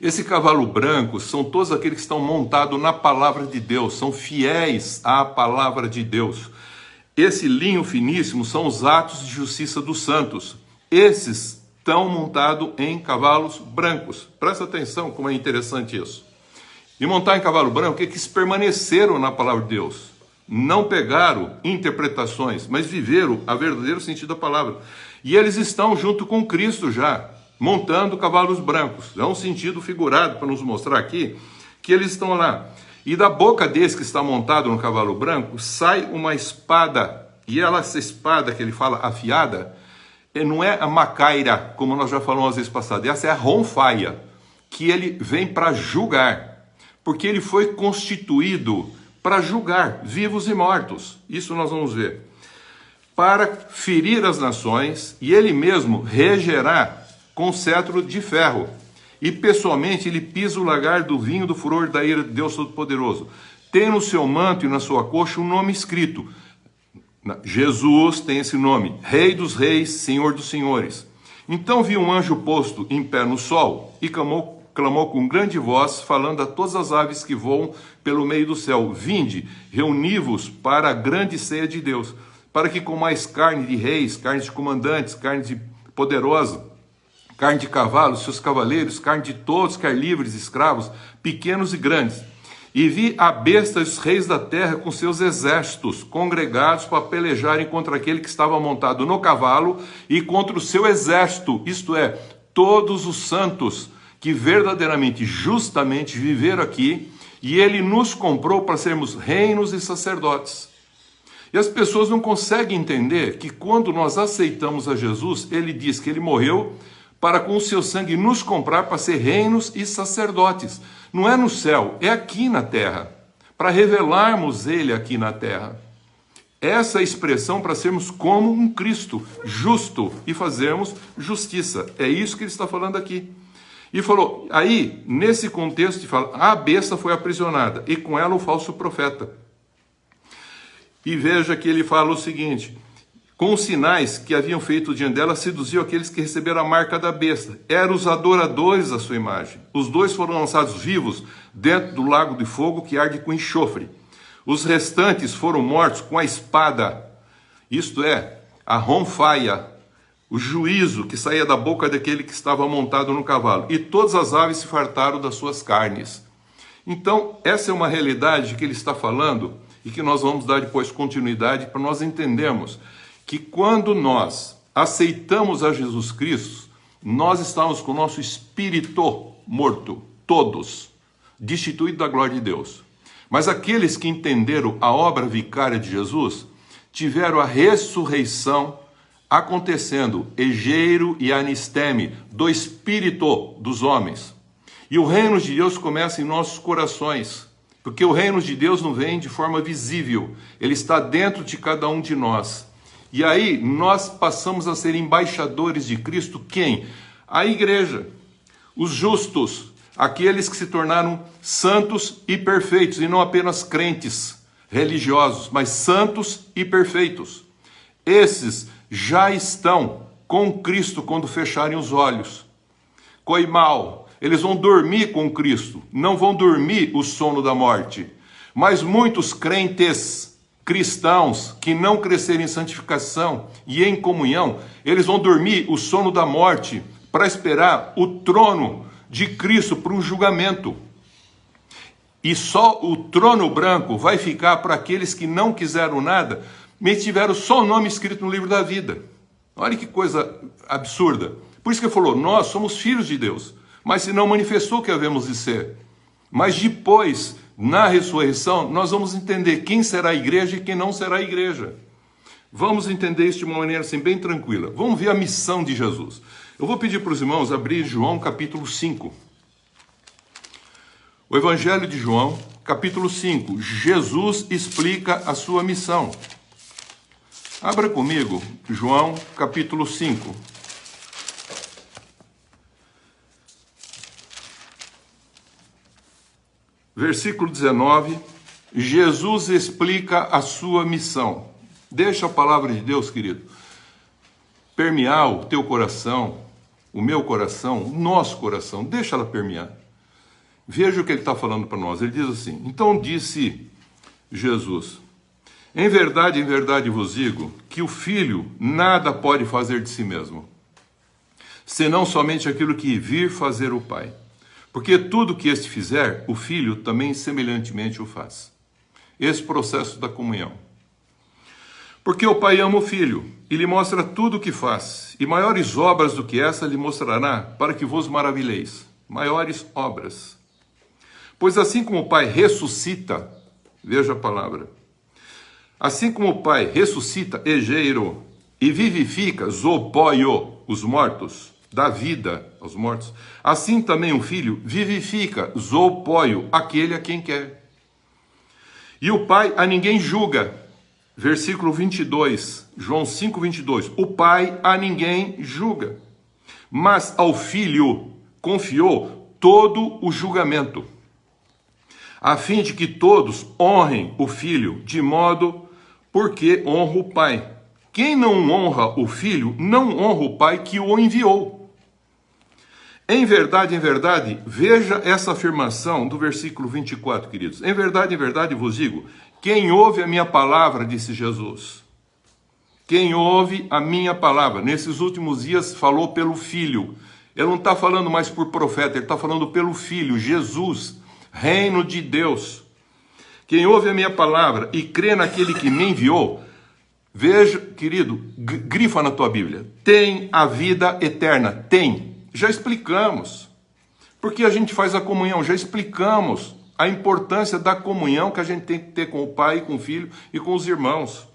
[SPEAKER 2] Esse cavalo branco são todos aqueles que estão montados na palavra de Deus, são fiéis à palavra de Deus. Esse linho finíssimo são os atos de justiça dos santos. Esses estão montados em cavalos brancos. Presta atenção como é interessante isso. E montar em cavalo branco é que eles permaneceram na palavra de Deus. Não pegaram interpretações, mas viveram a verdadeiro sentido da palavra. E eles estão junto com Cristo já, montando cavalos brancos. É um sentido figurado para nos mostrar aqui que eles estão lá. E da boca desse que está montado no cavalo branco, sai uma espada. E essa espada que ele fala afiada, não é a macaira, como nós já falamos às vezes passadas. Essa é a ronfaia, que ele vem para julgar. Porque ele foi constituído para julgar vivos e mortos. Isso nós vamos ver. Para ferir as nações, e ele mesmo regerá com cetro de ferro. E pessoalmente ele pisa o lagar do vinho do furor da ira de Deus Todo-Poderoso. Tem no seu manto e na sua coxa um nome escrito. Jesus tem esse nome, Rei dos Reis, Senhor dos Senhores. Então vi um anjo posto em pé no sol e clamou com grande voz, falando a todas as aves que voam pelo meio do céu: vinde, reuni-vos para a grande ceia de Deus, para que comais carne de reis, carne de comandantes, carne de poderosa, carne de cavalos, seus cavaleiros, carne de todos, quer livres, escravos, pequenos e grandes. E vi a besta e os reis da terra com seus exércitos, congregados para pelejarem contra aquele que estava montado no cavalo e contra o seu exército, isto é, todos os santos que verdadeiramente, justamente viveram aqui, e ele nos comprou para sermos reinos e sacerdotes. E as pessoas não conseguem entender que quando nós aceitamos a Jesus, ele diz que ele morreu para com o seu sangue nos comprar para ser reinos e sacerdotes. Não é no céu, é aqui na terra, para revelarmos ele aqui na terra. Essa é a expressão para sermos como um Cristo, justo, e fazermos justiça. É isso que ele está falando aqui. E falou, aí, nesse contexto, ele fala, a besta foi aprisionada, e com ela o falso profeta. E veja que ele fala o seguinte: com os sinais que haviam feito diante dela, seduziu aqueles que receberam a marca da besta. Eram os adoradores da sua imagem. Os dois foram lançados vivos dentro do lago de fogo que arde com enxofre. Os restantes foram mortos com a espada, isto é, a ronfaia, o juízo que saía da boca daquele que estava montado no cavalo. E todas as aves se fartaram das suas carnes. Então, essa é uma realidade que ele está falando e que nós vamos dar depois continuidade para nós entendermos que quando nós aceitamos a Jesus Cristo, nós estamos com o nosso espírito morto, todos, destituído da glória de Deus. Mas aqueles que entenderam a obra vicária de Jesus, tiveram a ressurreição acontecendo, egeiro e anisteme, do espírito dos homens. E o reino de Deus começa em nossos corações, porque o reino de Deus não vem de forma visível, ele está dentro de cada um de nós. E aí nós passamos a ser embaixadores de Cristo, quem? A igreja, os justos, aqueles que se tornaram santos e perfeitos, e não apenas crentes religiosos, mas santos e perfeitos. Esses já estão com Cristo quando fecharem os olhos. Coimal, eles vão dormir com Cristo, não vão dormir o sono da morte. Mas muitos crentes cristãos que não crescerem em santificação e em comunhão, eles vão dormir o sono da morte para esperar o trono de Cristo para um julgamento. E só o trono branco vai ficar para aqueles que não quiseram nada, mas tiveram só o nome escrito no livro da vida. Olha que coisa absurda. Por isso que ele falou, nós somos filhos de Deus, mas se não manifestou que havemos de ser. Mas depois, na ressurreição, nós vamos entender quem será a igreja e quem não será a igreja. Vamos entender isso de uma maneira assim, bem tranquila. Vamos ver a missão de Jesus. Eu vou pedir para os irmãos abrir João capítulo 5. O Evangelho de João, capítulo 5. Jesus explica a sua missão. Abra comigo, João capítulo 5. Versículo 19, Jesus explica a sua missão. Deixa a palavra de Deus, querido, permear o teu coração, o meu coração, o nosso coração. Deixa ela permear. Veja o que ele está falando para nós. Ele diz assim: então disse Jesus: em verdade vos digo, que o Filho nada pode fazer de si mesmo, senão somente aquilo que vir fazer o Pai. Porque tudo que este fizer, o Filho também semelhantemente o faz. Esse processo da comunhão. Porque o Pai ama o Filho, e lhe mostra tudo o que faz, e maiores obras do que essa lhe mostrará, para que vos maravilheis. Maiores obras. Pois assim como o Pai ressuscita, veja a palavra, assim como o Pai ressuscita, egeiro, e vivifica, zopoio, os mortos, dá vida aos mortos, assim também o Filho vivifica, zopoio, aquele a quem quer. E o Pai a ninguém julga. Versículo 22, João 5, 22. O Pai a ninguém julga, mas ao Filho confiou todo o julgamento, a fim de que todos honrem o Filho, de modo porque honra o Pai. Quem não honra o Filho, não honra o Pai que o enviou. Em verdade, veja essa afirmação do versículo 24, queridos. Em verdade vos digo, quem ouve a minha palavra, disse Jesus. Quem ouve a minha palavra, nesses últimos dias falou pelo Filho. Ele não está falando mais por profeta, ele está falando pelo Filho, Jesus, reino de Deus. Quem ouve a minha palavra e crê naquele que me enviou, veja, querido, grifa na tua Bíblia, tem a vida eterna, tem. Já explicamos. Porque a gente faz a comunhão, já explicamos a importância da comunhão que a gente tem que ter com o Pai, com o Filho e com os irmãos.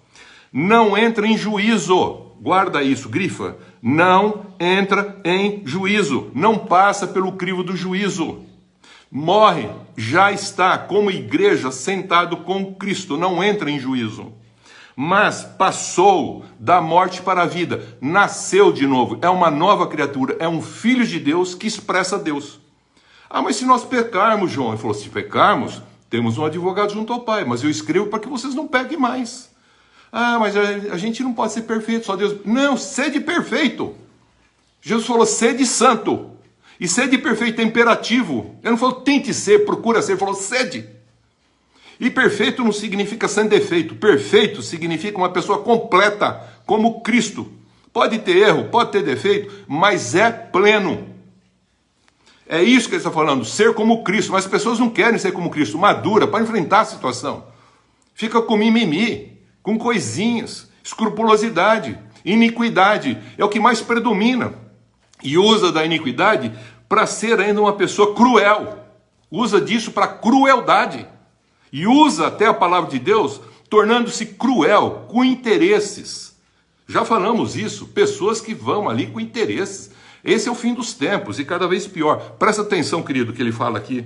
[SPEAKER 2] Não entra em juízo, guarda isso, grifa, não entra em juízo, não passa pelo crivo do juízo. Morre, já está como igreja sentado com Cristo, não entra em juízo. Mas passou da morte para a vida, nasceu de novo, é uma nova criatura, é um filho de Deus que expressa Deus. Ah, mas se nós pecarmos, João, ele falou, se pecarmos, temos um advogado junto ao Pai, mas eu escrevo para que vocês não pequem mais. Ah, mas a gente não pode ser perfeito, só Deus. Não, sede perfeito. Jesus falou, sede santo. E sede perfeito é imperativo. Ele não falou, tente ser, procura ser, ele falou, sede. E perfeito não significa sem defeito. Perfeito significa uma pessoa completa, como Cristo. Pode ter erro, pode ter defeito, mas é pleno. É isso que ele está falando, ser como Cristo. Mas as pessoas não querem ser como Cristo, madura, para enfrentar a situação. Fica com mimimi, com coisinhas, escrupulosidade, iniquidade. É o que mais predomina. E usa da iniquidade para ser ainda uma pessoa cruel. Usa disso para crueldade. E usa até a palavra de Deus, tornando-se cruel, com interesses. Já falamos isso, pessoas que vão ali com interesses. Esse é o fim dos tempos e cada vez pior. Presta atenção, querido, que ele fala aqui.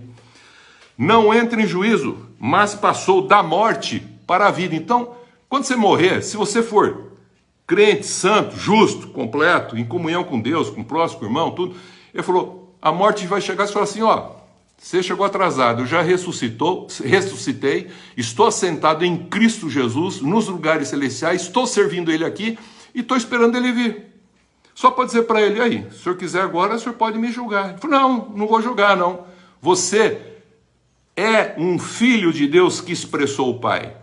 [SPEAKER 2] Não entra em juízo, mas passou da morte para a vida. Então, quando você morrer, se você for crente, santo, justo, completo, em comunhão com Deus, com o próximo, com o irmão, tudo, ele falou, a morte vai chegar e fala assim, ó, você chegou atrasado, eu já ressuscitei, estou assentado em Cristo Jesus, nos lugares celestiais, estou servindo Ele aqui e estou esperando Ele vir. Só para dizer para ele, aí, se o senhor quiser agora, o senhor pode me julgar. Ele falou, não vou julgar, não. Você é um filho de Deus que expressou o Pai.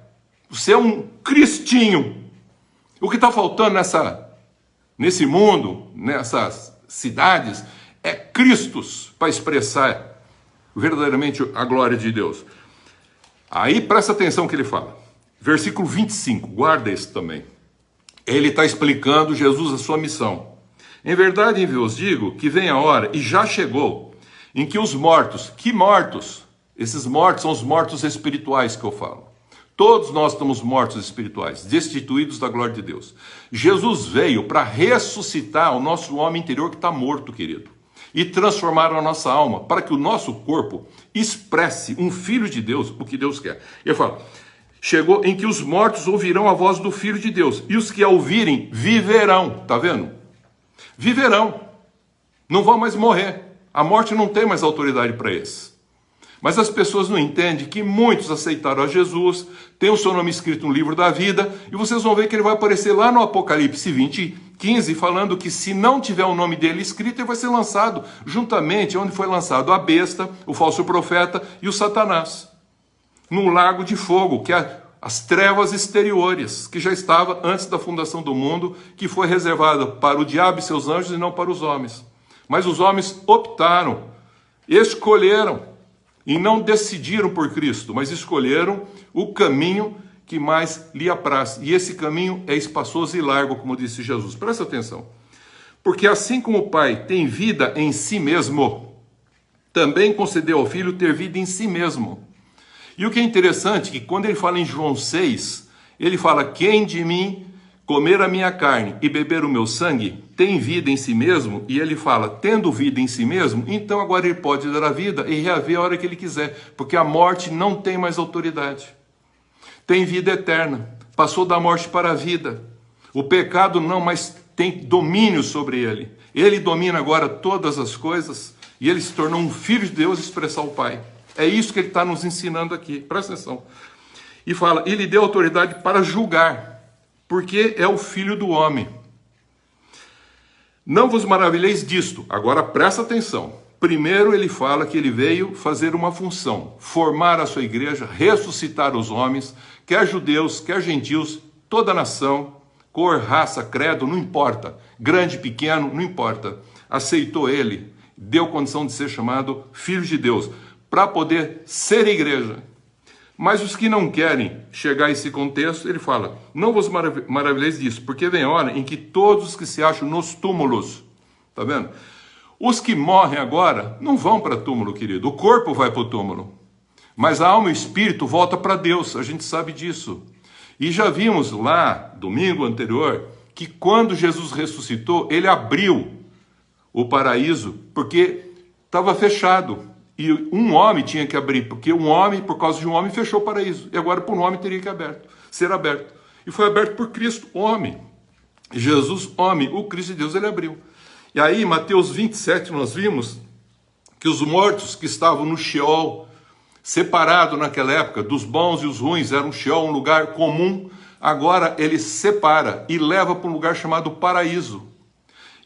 [SPEAKER 2] Você é um cristinho. O que está faltando nesse mundo, nessas cidades, é Cristos para expressar verdadeiramente a glória de Deus. Aí presta atenção que ele fala. Versículo 25, guarda esse também. Ele está explicando Jesus a sua missão. Em verdade vos digo que vem a hora, e já chegou, em que os mortos, que mortos? Esses mortos são os mortos espirituais que eu falo. Todos nós estamos mortos espirituais, destituídos da glória de Deus. Jesus veio para ressuscitar o nosso homem interior que está morto, querido. E transformar a nossa alma, para que o nosso corpo expresse um filho de Deus, o que Deus quer. Ele fala, chegou em que os mortos ouvirão a voz do Filho de Deus, e os que a ouvirem viverão, tá vendo? Viverão, não vão mais morrer. A morte não tem mais autoridade para eles. Mas as pessoas não entendem que muitos aceitaram a Jesus, tem o seu nome escrito no livro da vida, e vocês vão ver que ele vai aparecer lá no Apocalipse 20:15, falando que se não tiver o nome dele escrito, ele vai ser lançado juntamente onde foi lançado a besta, o falso profeta e o Satanás, num lago de fogo, que é as trevas exteriores, que já estava antes da fundação do mundo, que foi reservada para o diabo e seus anjos e não para os homens. Mas os homens optaram, escolheram, e não decidiram por Cristo, mas escolheram o caminho que mais lhe apraz. E esse caminho é espaçoso e largo, como disse Jesus. Presta atenção. Porque assim como o Pai tem vida em si mesmo, também concedeu ao Filho ter vida em si mesmo. E o que é interessante é que quando ele fala em João 6, ele fala: quem de mim comer a minha carne e beber o meu sangue tem vida em si mesmo, e ele fala, tendo vida em si mesmo, então agora ele pode dar a vida e reaver a hora que ele quiser, porque a morte não tem mais autoridade. Tem vida eterna, passou da morte para a vida. O pecado não mais tem domínio sobre ele. Ele domina agora todas as coisas e ele se tornou um filho de Deus expressar o Pai. É isso que ele está nos ensinando aqui, presta atenção. E fala, ele deu autoridade para julgar, porque é o Filho do homem. Não vos maravilheis disto. Agora presta atenção. Primeiro ele fala que ele veio fazer uma função, formar a sua igreja, ressuscitar os homens, quer judeus, quer gentios, toda nação, cor, raça, credo, não importa. Grande, pequeno, não importa. Aceitou ele, deu condição de ser chamado Filho de Deus, para poder ser igreja. Mas os que não querem chegar a esse contexto, ele fala, não vos maravilheis disso, porque vem a hora em que todos os que se acham nos túmulos, tá vendo? Os que morrem agora não vão para túmulo, querido, o corpo vai para o túmulo, mas a alma e o espírito volta para Deus, a gente sabe disso. E já vimos lá, domingo anterior, que quando Jesus ressuscitou, ele abriu o paraíso, porque estava fechado. E um homem tinha que abrir, porque um homem, por causa de um homem, fechou o paraíso. E agora por um homem teria que ser aberto. E foi aberto por Cristo, homem. Jesus, homem, o Cristo de Deus, ele abriu. E aí, em Mateus 27, nós vimos que os mortos que estavam no Sheol, separado naquela época, dos bons e os ruins, era um Sheol, um lugar comum. Agora ele separa e leva para um lugar chamado paraíso.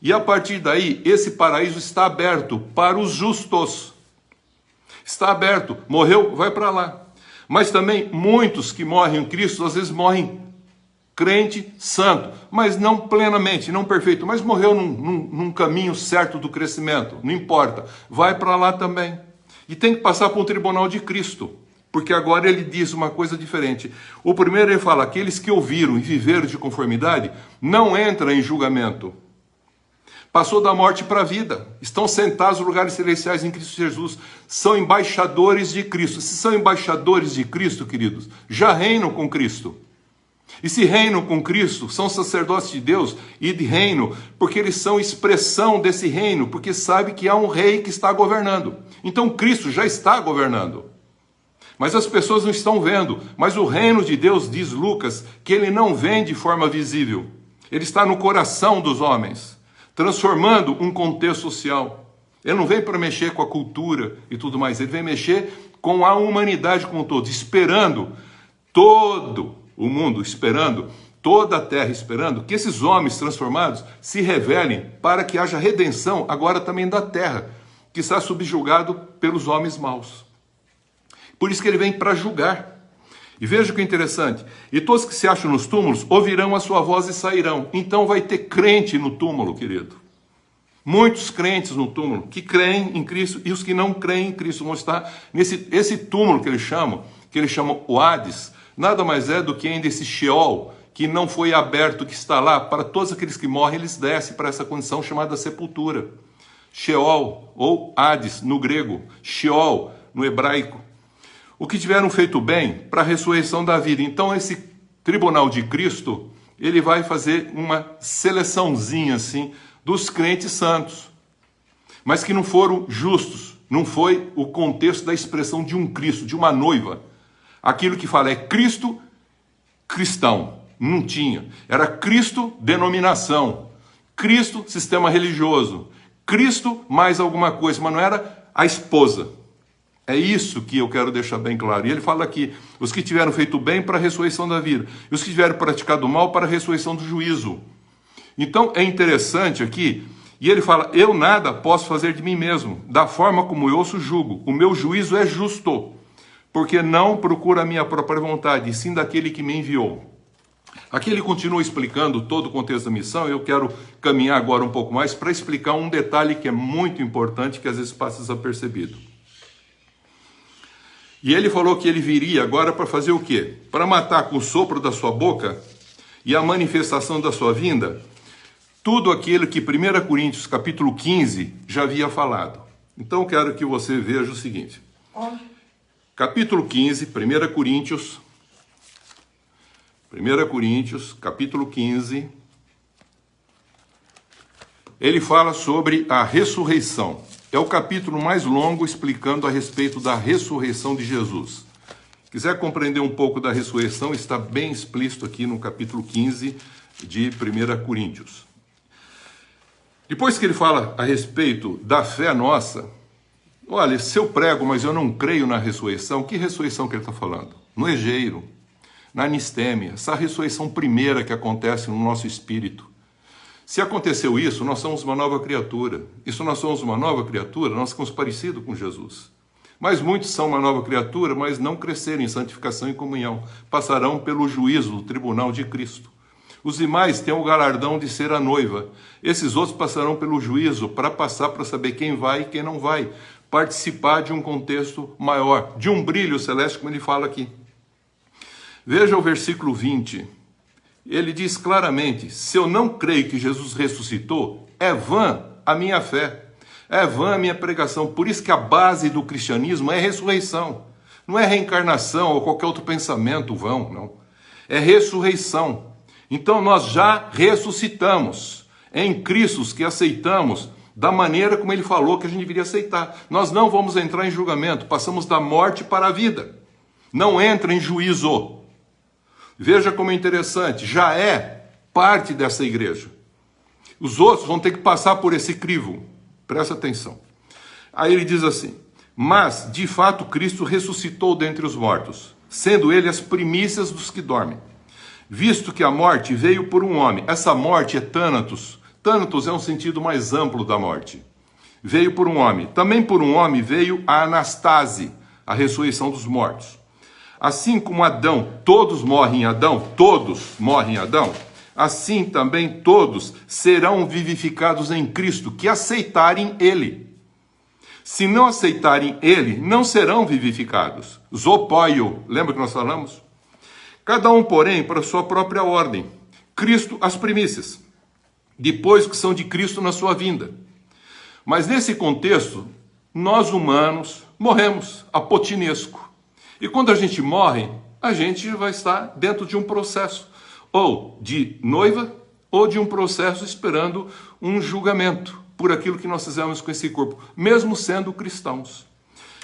[SPEAKER 2] E a partir daí, esse paraíso está aberto para os justos. Está aberto, morreu, vai para lá. Mas também muitos que morrem em Cristo, às vezes morrem crente, santo, mas não plenamente, não perfeito, mas morreu num caminho certo do crescimento, não importa, vai para lá também. E tem que passar por um tribunal de Cristo, porque agora ele diz uma coisa diferente. O primeiro ele fala, aqueles que ouviram e viveram de conformidade, não entram em julgamento. Passou da morte para a vida, estão sentados nos lugares celestiais em Cristo Jesus, são embaixadores de Cristo. Se são embaixadores de Cristo, queridos, já reinam com Cristo. E se reinam com Cristo, são sacerdotes de Deus e de reino, porque eles são expressão desse reino, porque sabe que há um rei que está governando. Então Cristo já está governando. Mas as pessoas não estão vendo. Mas o reino de Deus, diz Lucas, que ele não vem de forma visível. Ele está no coração dos homens, transformando um contexto social. Ele não vem para mexer com a cultura e tudo mais, ele vem mexer com a humanidade como um todo, esperando todo o mundo, esperando toda a terra, esperando que esses homens transformados se revelem para que haja redenção agora também da terra, que está subjugado pelos homens maus. Por isso que ele vem para julgar. E veja que interessante, e todos que se acham nos túmulos ouvirão a sua voz e sairão. Então vai ter crente no túmulo, querido. Muitos crentes no túmulo, que creem em Cristo, e os que não creem em Cristo vão estar esse túmulo que eles chamam o Hades, nada mais é do que ainda esse Sheol, que não foi aberto, que está lá, para todos aqueles que morrem, eles descem para essa condição chamada sepultura. Sheol, ou Hades no grego, Sheol no hebraico. O que tiveram feito bem para a ressurreição da vida. Então esse tribunal de Cristo, ele vai fazer uma seleçãozinha assim dos crentes santos, mas que não foram justos. Não foi o contexto da expressão de um Cristo, de uma noiva. Aquilo que fala é Cristo cristão. Não tinha. Era Cristo denominação, Cristo sistema religioso, Cristo mais alguma coisa, mas não era a esposa. É isso que eu quero deixar bem claro. E ele fala aqui, os que tiveram feito bem para a ressurreição da vida, e os que tiveram praticado mal para a ressurreição do juízo. Então é interessante aqui, e ele fala, eu nada posso fazer de mim mesmo, da forma como eu ouço julgo. O meu juízo é justo, porque não procura a minha própria vontade, e sim daquele que me enviou. Aqui ele continua explicando todo o contexto da missão, e eu quero caminhar agora um pouco mais para explicar um detalhe que é muito importante, que às vezes passa desapercebido. E ele falou que ele viria agora para fazer o quê? Para matar com o sopro da sua boca e a manifestação da sua vinda, tudo aquilo que 1 Coríntios capítulo 15 já havia falado. Então eu quero que você veja o seguinte. Capítulo 15, 1 Coríntios, capítulo 15, ele fala sobre a ressurreição. É o capítulo mais longo explicando a respeito da ressurreição de Jesus. Quiser compreender um pouco da ressurreição, está bem explícito aqui no capítulo 15 de 1 Coríntios. Depois que ele fala a respeito da fé nossa, olha, se eu prego, mas eu não creio na ressurreição, que ressurreição que ele está falando? No Egeiro, na anistêmia, essa ressurreição primeira que acontece no nosso espírito. Se aconteceu isso, nós somos uma nova criatura. E se nós somos uma nova criatura, nós ficamos parecidos com Jesus. Mas muitos são uma nova criatura, mas não cresceram em santificação e comunhão. Passarão pelo juízo do tribunal de Cristo. Os demais têm o galardão de ser a noiva. Esses outros passarão pelo juízo para passar para saber quem vai e quem não vai. Participar de um contexto maior, de um brilho celeste, como ele fala aqui. Veja o versículo 20. Ele diz claramente, se eu não creio que Jesus ressuscitou, é vã a minha fé, é vã a minha pregação. Por isso que a base do cristianismo é ressurreição. Não é reencarnação ou qualquer outro pensamento vão, não. É ressurreição. Então nós já ressuscitamos em Cristo, que aceitamos da maneira como ele falou que a gente deveria aceitar. Nós não vamos entrar em julgamento, passamos da morte para a vida. Não entra em juízo. Veja como é interessante, já é parte dessa igreja. Os outros vão ter que passar por esse crivo. Presta atenção. Aí ele diz assim, mas de fato Cristo ressuscitou dentre os mortos, sendo ele as primícias dos que dormem. Visto que a morte veio por um homem. Essa morte é Thanatos. Thanatos é um sentido mais amplo da morte. Veio por um homem. Também por um homem veio a Anastase, a ressurreição dos mortos. Assim como Adão, todos morrem em Adão, assim também todos serão vivificados em Cristo, que aceitarem ele. Se não aceitarem ele, não serão vivificados. Zopóio, lembra que nós falamos? Cada um, porém, para sua própria ordem. Cristo as primícias, depois que são de Cristo na sua vinda. Mas nesse contexto, nós humanos morremos, apotinesco. E quando a gente morre, a gente vai estar dentro de um processo, ou de noiva, ou de um processo esperando um julgamento por aquilo que nós fizemos com esse corpo, mesmo sendo cristãos.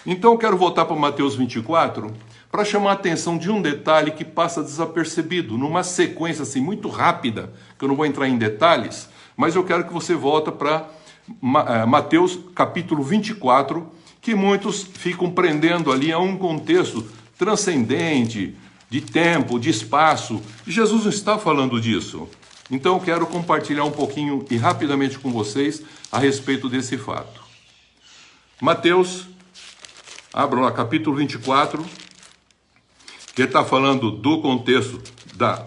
[SPEAKER 2] Então eu quero voltar para Mateus 24, para chamar a atenção de um detalhe que passa desapercebido, numa sequência assim muito rápida, que eu não vou entrar em detalhes, mas eu quero que você volte para Mateus capítulo 24, que muitos ficam prendendo ali a um contexto transcendente, de tempo, de espaço. E Jesus não está falando disso. Então eu quero compartilhar um pouquinho e rapidamente com vocês a respeito desse fato. Mateus, abram lá, capítulo 24, que está falando do contexto da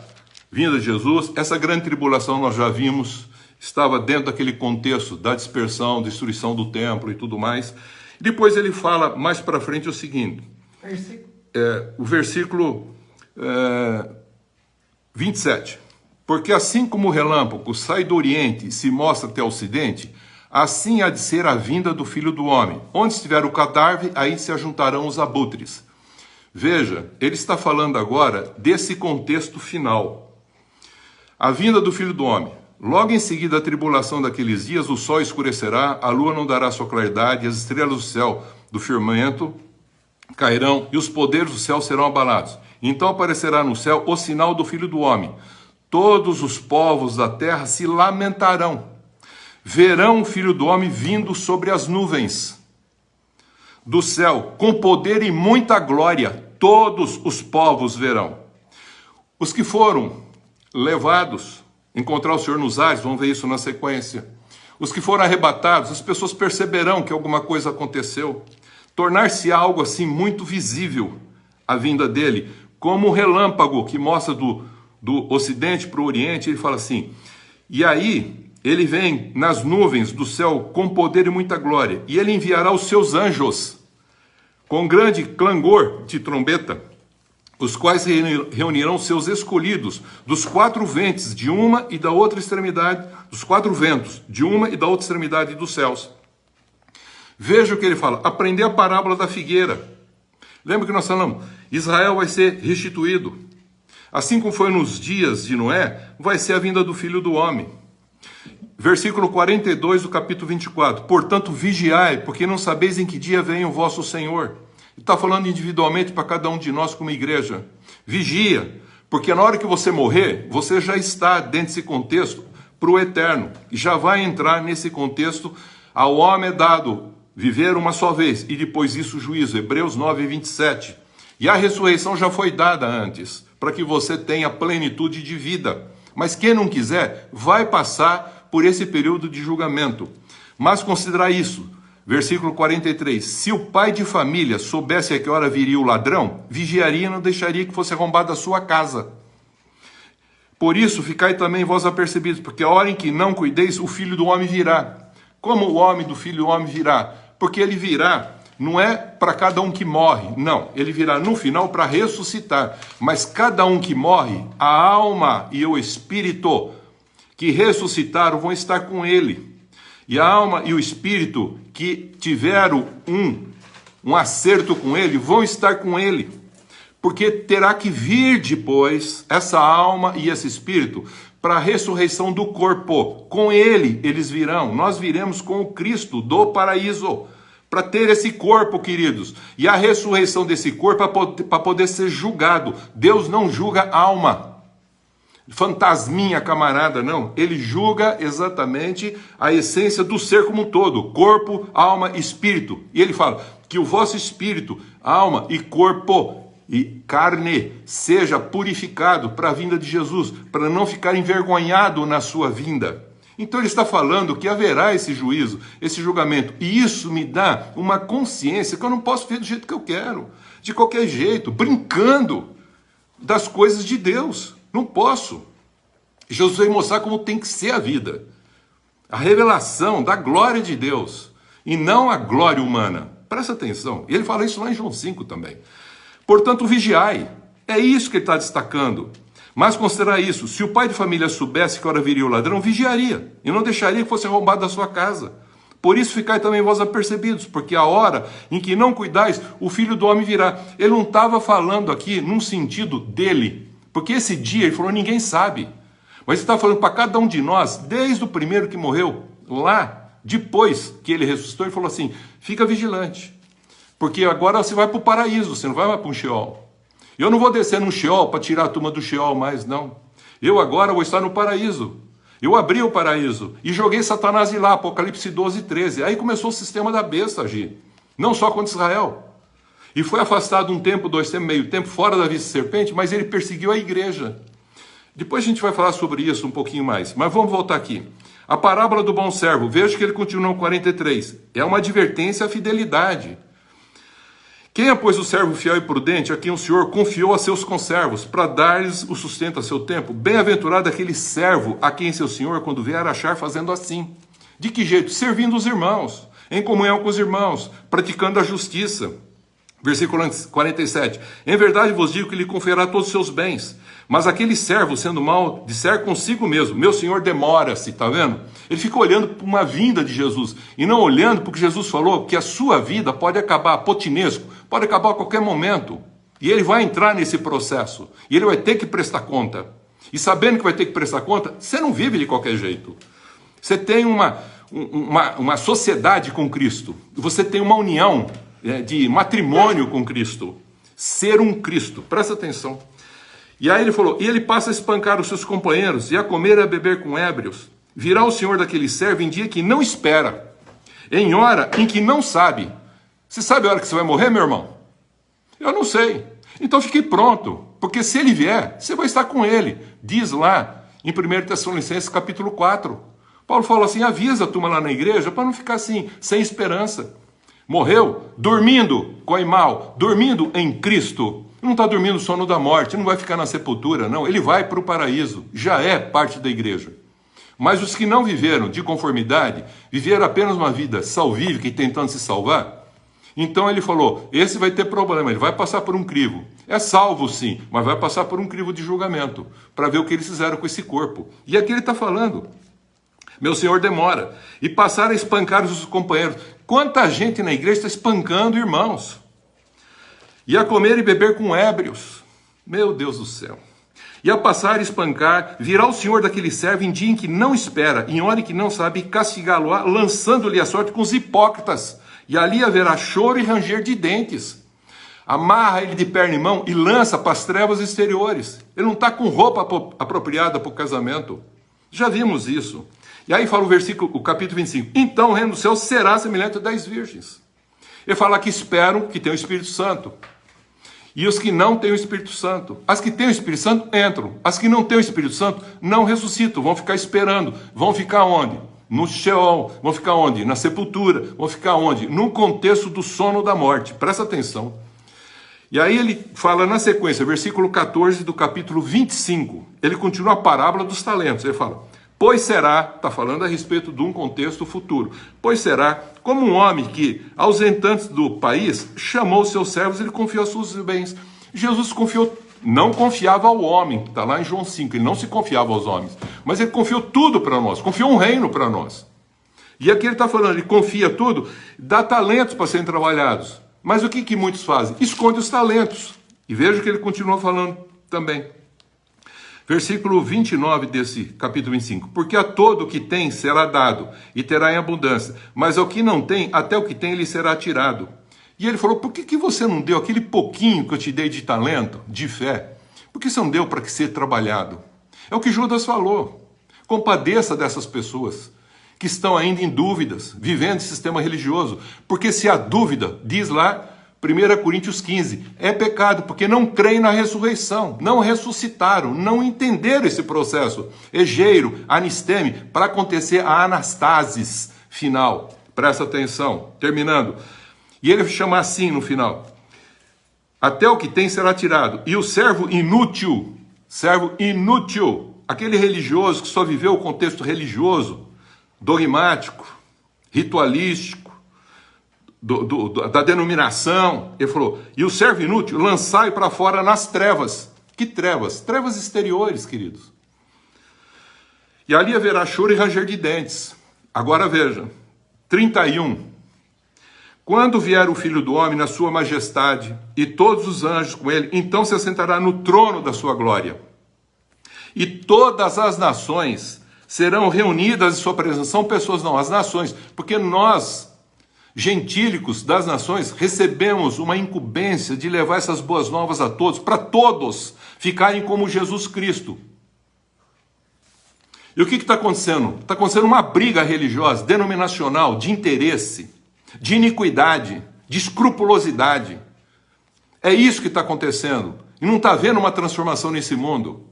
[SPEAKER 2] vinda de Jesus. Essa grande tribulação nós já vimos, estava dentro daquele contexto da dispersão, destruição do templo e tudo mais. Depois ele fala mais para frente o seguinte, o versículo 27. Porque assim como o relâmpago sai do Oriente e se mostra até o Ocidente, assim há de ser a vinda do Filho do Homem. Onde estiver o cadáver, aí se ajuntarão os abutres. Veja, ele está falando agora desse contexto final. A vinda do Filho do Homem. Logo em seguida, a tribulação daqueles dias, o sol escurecerá, a lua não dará sua claridade, as estrelas do céu do firmamento cairão e os poderes do céu serão abalados. Então aparecerá no céu o sinal do Filho do Homem. Todos os povos da terra se lamentarão. Verão o Filho do Homem vindo sobre as nuvens do céu, com poder e muita glória, todos os povos verão. Os que foram levados, encontrar o Senhor nos ares, vamos ver isso na sequência. Os que foram arrebatados, as pessoas perceberão que alguma coisa aconteceu. Tornar-se algo assim muito visível a vinda dele, como um relâmpago que mostra do ocidente para o oriente. Ele fala assim, e aí ele vem nas nuvens do céu com poder e muita glória, e ele enviará os seus anjos com grande clangor de trombeta, os quais reunirão seus escolhidos dos quatro ventos de uma e da outra extremidade, dos quatro ventos de uma e da outra extremidade dos céus. Veja o que ele fala, aprender a parábola da figueira. Lembra que nós falamos, Israel vai ser restituído. Assim como foi nos dias de Noé, vai ser a vinda do Filho do Homem. Versículo 42 do capítulo 24. Portanto, vigiai, porque não sabeis em que dia vem o vosso Senhor. Ele está falando individualmente para cada um de nós como igreja. Vigia, porque na hora que você morrer, você já está dentro desse contexto para o eterno. E já vai entrar nesse contexto, ao homem é dado viver uma só vez, e depois disso o juízo. Hebreus 9, 27. E a ressurreição já foi dada antes, para que você tenha plenitude de vida. Mas quem não quiser, vai passar por esse período de julgamento. Mas considerar isso, versículo 43, se o pai de família soubesse a que hora viria o ladrão, vigiaria e não deixaria que fosse arrombada a sua casa. Por isso, ficai também vós apercebidos, porque a hora em que não cuideis, o Filho do Homem virá. Como o homem do Filho do Homem virá? Porque ele virá, não é para cada um que morre, não. Ele virá no final para ressuscitar. Mas cada um que morre, a alma e o espírito que ressuscitaram vão estar com ele. E a alma e o espírito que tiveram um acerto com ele, vão estar com ele. Porque terá que vir depois essa alma e esse espírito para a ressurreição do corpo. Com ele eles virão. Nós viremos com o Cristo do paraíso. Para ter esse corpo, queridos. E a ressurreição desse corpo para poder ser julgado. Deus não julga alma. Fantasminha, camarada, não. Ele julga exatamente a essência do ser como um todo. Corpo, alma, espírito. E ele fala que o vosso espírito, alma e corpo e carne seja purificado para a vinda de Jesus, para não ficar envergonhado na sua vinda. Então ele está falando que haverá esse juízo, esse julgamento, e isso me dá uma consciência que eu não posso ver do jeito que eu quero, de qualquer jeito, brincando das coisas de Deus. Não posso. Jesus veio mostrar como tem que ser a vida, a revelação da glória de Deus, e não a glória humana. Presta atenção, ele fala isso lá em João 5 também. Portanto, vigiai. É isso que ele está destacando. Mas considerar isso, se o pai de família soubesse que hora viria o ladrão, vigiaria, e não deixaria que fosse roubado da sua casa. Por isso ficai também vós apercebidos, porque a hora em que não cuidais, o Filho do Homem virá. Ele não estava falando aqui num sentido dele, porque esse dia, ele falou, ninguém sabe. Mas ele está falando para cada um de nós, desde o primeiro que morreu, lá, depois que ele ressuscitou, ele falou assim, fica vigilante. Porque agora você vai para o paraíso, você não vai mais para um Sheol. Eu não vou descer num Sheol para tirar a turma do Sheol mais, não. Eu agora vou estar no paraíso. Eu abri o paraíso e joguei Satanás lá, Apocalipse 12, 13. Aí começou o sistema da besta a agir. Não só contra Israel. E foi afastado um tempo, 2 tempos, meio tempo, fora da vice-serpente, mas ele perseguiu a igreja. Depois a gente vai falar sobre isso um pouquinho mais. Mas vamos voltar aqui. A parábola do bom servo, veja que ele continua no 43. É uma advertência à fidelidade. Quem é, pois, o servo fiel e prudente, a quem o Senhor confiou a seus conservos, para dar-lhes o sustento a seu tempo? Bem-aventurado aquele servo a quem seu Senhor, quando vier, achar fazendo assim. De que jeito? Servindo os irmãos, em comunhão com os irmãos, praticando a justiça. Versículo 47. Em verdade vos digo que lhe conferirá todos os seus bens. Mas aquele servo, sendo mau, disser consigo mesmo, meu Senhor demora-se, está vendo? Ele fica olhando para uma vinda de Jesus, e não olhando porque Jesus falou que a sua vida pode acabar potinesco, pode acabar a qualquer momento. E ele vai entrar nesse processo, e ele vai ter que prestar conta. E sabendo que vai ter que prestar conta, você não vive de qualquer jeito. Você tem uma sociedade com Cristo, você tem uma união de matrimônio com Cristo, ser um Cristo, presta atenção. E aí ele falou, e ele passa a espancar os seus companheiros, e a comer e a beber com ébrios. Virá o Senhor daquele servo em dia que não espera, em hora em que não sabe, Você sabe a hora que você vai morrer, meu irmão? Eu não sei. Então fique pronto, porque se ele vier, você vai estar com ele. Diz lá em 1 Tessalonicenses capítulo 4. Paulo falou assim, avisa a turma lá na igreja para não ficar assim, sem esperança. Morreu dormindo, coimal, dormindo em Cristo. Não está dormindo o sono da morte, não vai ficar na sepultura, não. Ele vai para o paraíso, já é parte da igreja. Mas os que não viveram de conformidade, viveram apenas uma vida salvífica e tentando se salvar, então ele falou, esse vai ter problema, ele vai passar por um crivo. É salvo sim, mas vai passar por um crivo de julgamento, para ver o que eles fizeram com esse corpo. E aqui ele está falando, meu Senhor demora, e passaram a espancar os companheiros. Quanta gente na igreja está espancando irmãos, e a comer e beber com ébrios, meu Deus do céu. E a passar a espancar, virá o Senhor daquele servo em dia em que não espera, em hora em que não sabe, castigá-lo-á, lançando-lhe a sorte com os hipócritas. E ali haverá choro e ranger de dentes. Amarra ele de perna e mão e lança para as trevas exteriores. Ele não está com roupa apropriada para o casamento. Já vimos isso. E aí fala o capítulo 25. Então o reino do céu será semelhante a 10 virgens. Ele fala que esperam que tenham o Espírito Santo. E os que não têm o Espírito Santo. As que têm o Espírito Santo entram. As que não têm o Espírito Santo não ressuscitam. Vão ficar esperando. Vão ficar onde? No Sheol. Vão ficar onde? Na sepultura. Vão ficar onde? No contexto do sono da morte. Presta atenção. E aí ele fala na sequência, versículo 14 do capítulo 25. Ele continua a parábola dos talentos. Ele fala, pois será, está falando a respeito de um contexto futuro, pois será como um homem que, ausentando do país, chamou seus servos e ele confiou seus bens. Jesus não confiava ao homem, está lá em João 5, ele não se confiava aos homens, mas ele confiou tudo para nós, confiou um reino para nós. E aqui ele está falando, ele confia tudo, dá talentos para serem trabalhados. Mas o que muitos fazem? Esconde os talentos. E veja que ele continua falando também. Versículo 29 desse capítulo 25. Porque a todo o que tem será dado, e terá em abundância. Mas ao que não tem, até o que tem lhe será tirado. E ele falou, por que você não deu aquele pouquinho que eu te dei de talento, de fé? Por que você não deu para que ser trabalhado? É o que Judas falou. Compadeça dessas pessoas que estão ainda em dúvidas, vivendo esse sistema religioso. Porque se há dúvida, diz lá, 1 Coríntios 15, é pecado, porque não creem na ressurreição, não ressuscitaram, não entenderam esse processo. Egeiro, anisteme, para acontecer a anastasis final. Presta atenção, terminando. E ele chama assim no final, até o que tem será tirado. E o servo inútil, aquele religioso que só viveu o contexto religioso, dogmático, ritualístico, da denominação, ele falou, e o servo inútil, lançai para fora nas trevas. Que trevas? Trevas exteriores, queridos. E ali haverá choro e ranger de dentes. Agora veja, 31. Quando vier o Filho do Homem na sua majestade, e todos os anjos com ele, então se assentará no trono da sua glória. E todas as nações serão reunidas em sua presença. São pessoas, não, as nações, porque nós, gentílicos das nações, recebemos uma incumbência de levar essas boas novas a todos, para todos ficarem como Jesus Cristo. E o que está acontecendo? Está acontecendo uma briga religiosa, denominacional, de interesse, de iniquidade, de escrupulosidade. É isso que está acontecendo. E não está havendo uma transformação nesse mundo.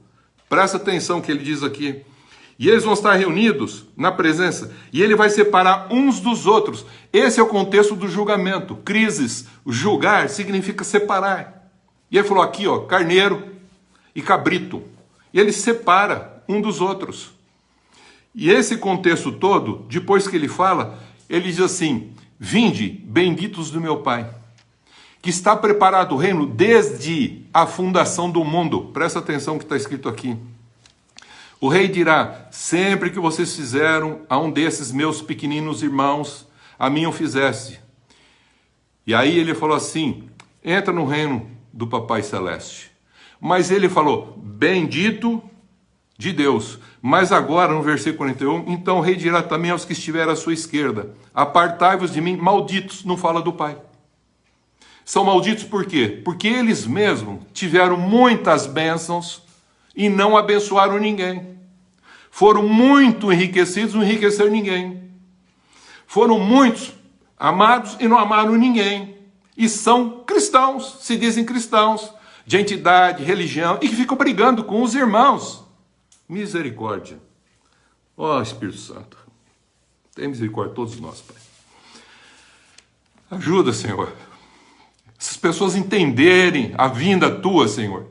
[SPEAKER 2] Presta atenção que ele diz aqui. E eles vão estar reunidos na presença, e ele vai separar uns dos outros. Esse é o contexto do julgamento. Crises, julgar significa separar. E ele falou aqui, ó, carneiro e cabrito. E ele separa um dos outros. E esse contexto todo, depois que ele fala, ele diz assim, vinde, benditos do meu Pai, que está preparado o reino desde a fundação do mundo. Presta atenção que está escrito aqui. O rei dirá, sempre que vocês fizeram a um desses meus pequeninos irmãos, a mim o fizesse. E aí ele falou assim, entra no reino do Papai Celeste. Mas ele falou, bendito de Deus. Mas agora, no versículo 41, então o rei dirá também aos que estiverem à sua esquerda, apartai-vos de mim, malditos, não fala do Pai. São malditos por quê? Porque eles mesmos tiveram muitas bênçãos e não abençoaram ninguém. Foram muito enriquecidos, não enriqueceram ninguém. Foram muitos Amados e não amaram ninguém. E são cristãos, se dizem cristãos, de entidade, religião, e que ficam brigando com os irmãos. Misericórdia. Ó Espírito Santo, tem misericórdia de todos nós, Pai. Ajuda, Senhor. Essas pessoas entenderem a vinda tua, Senhor.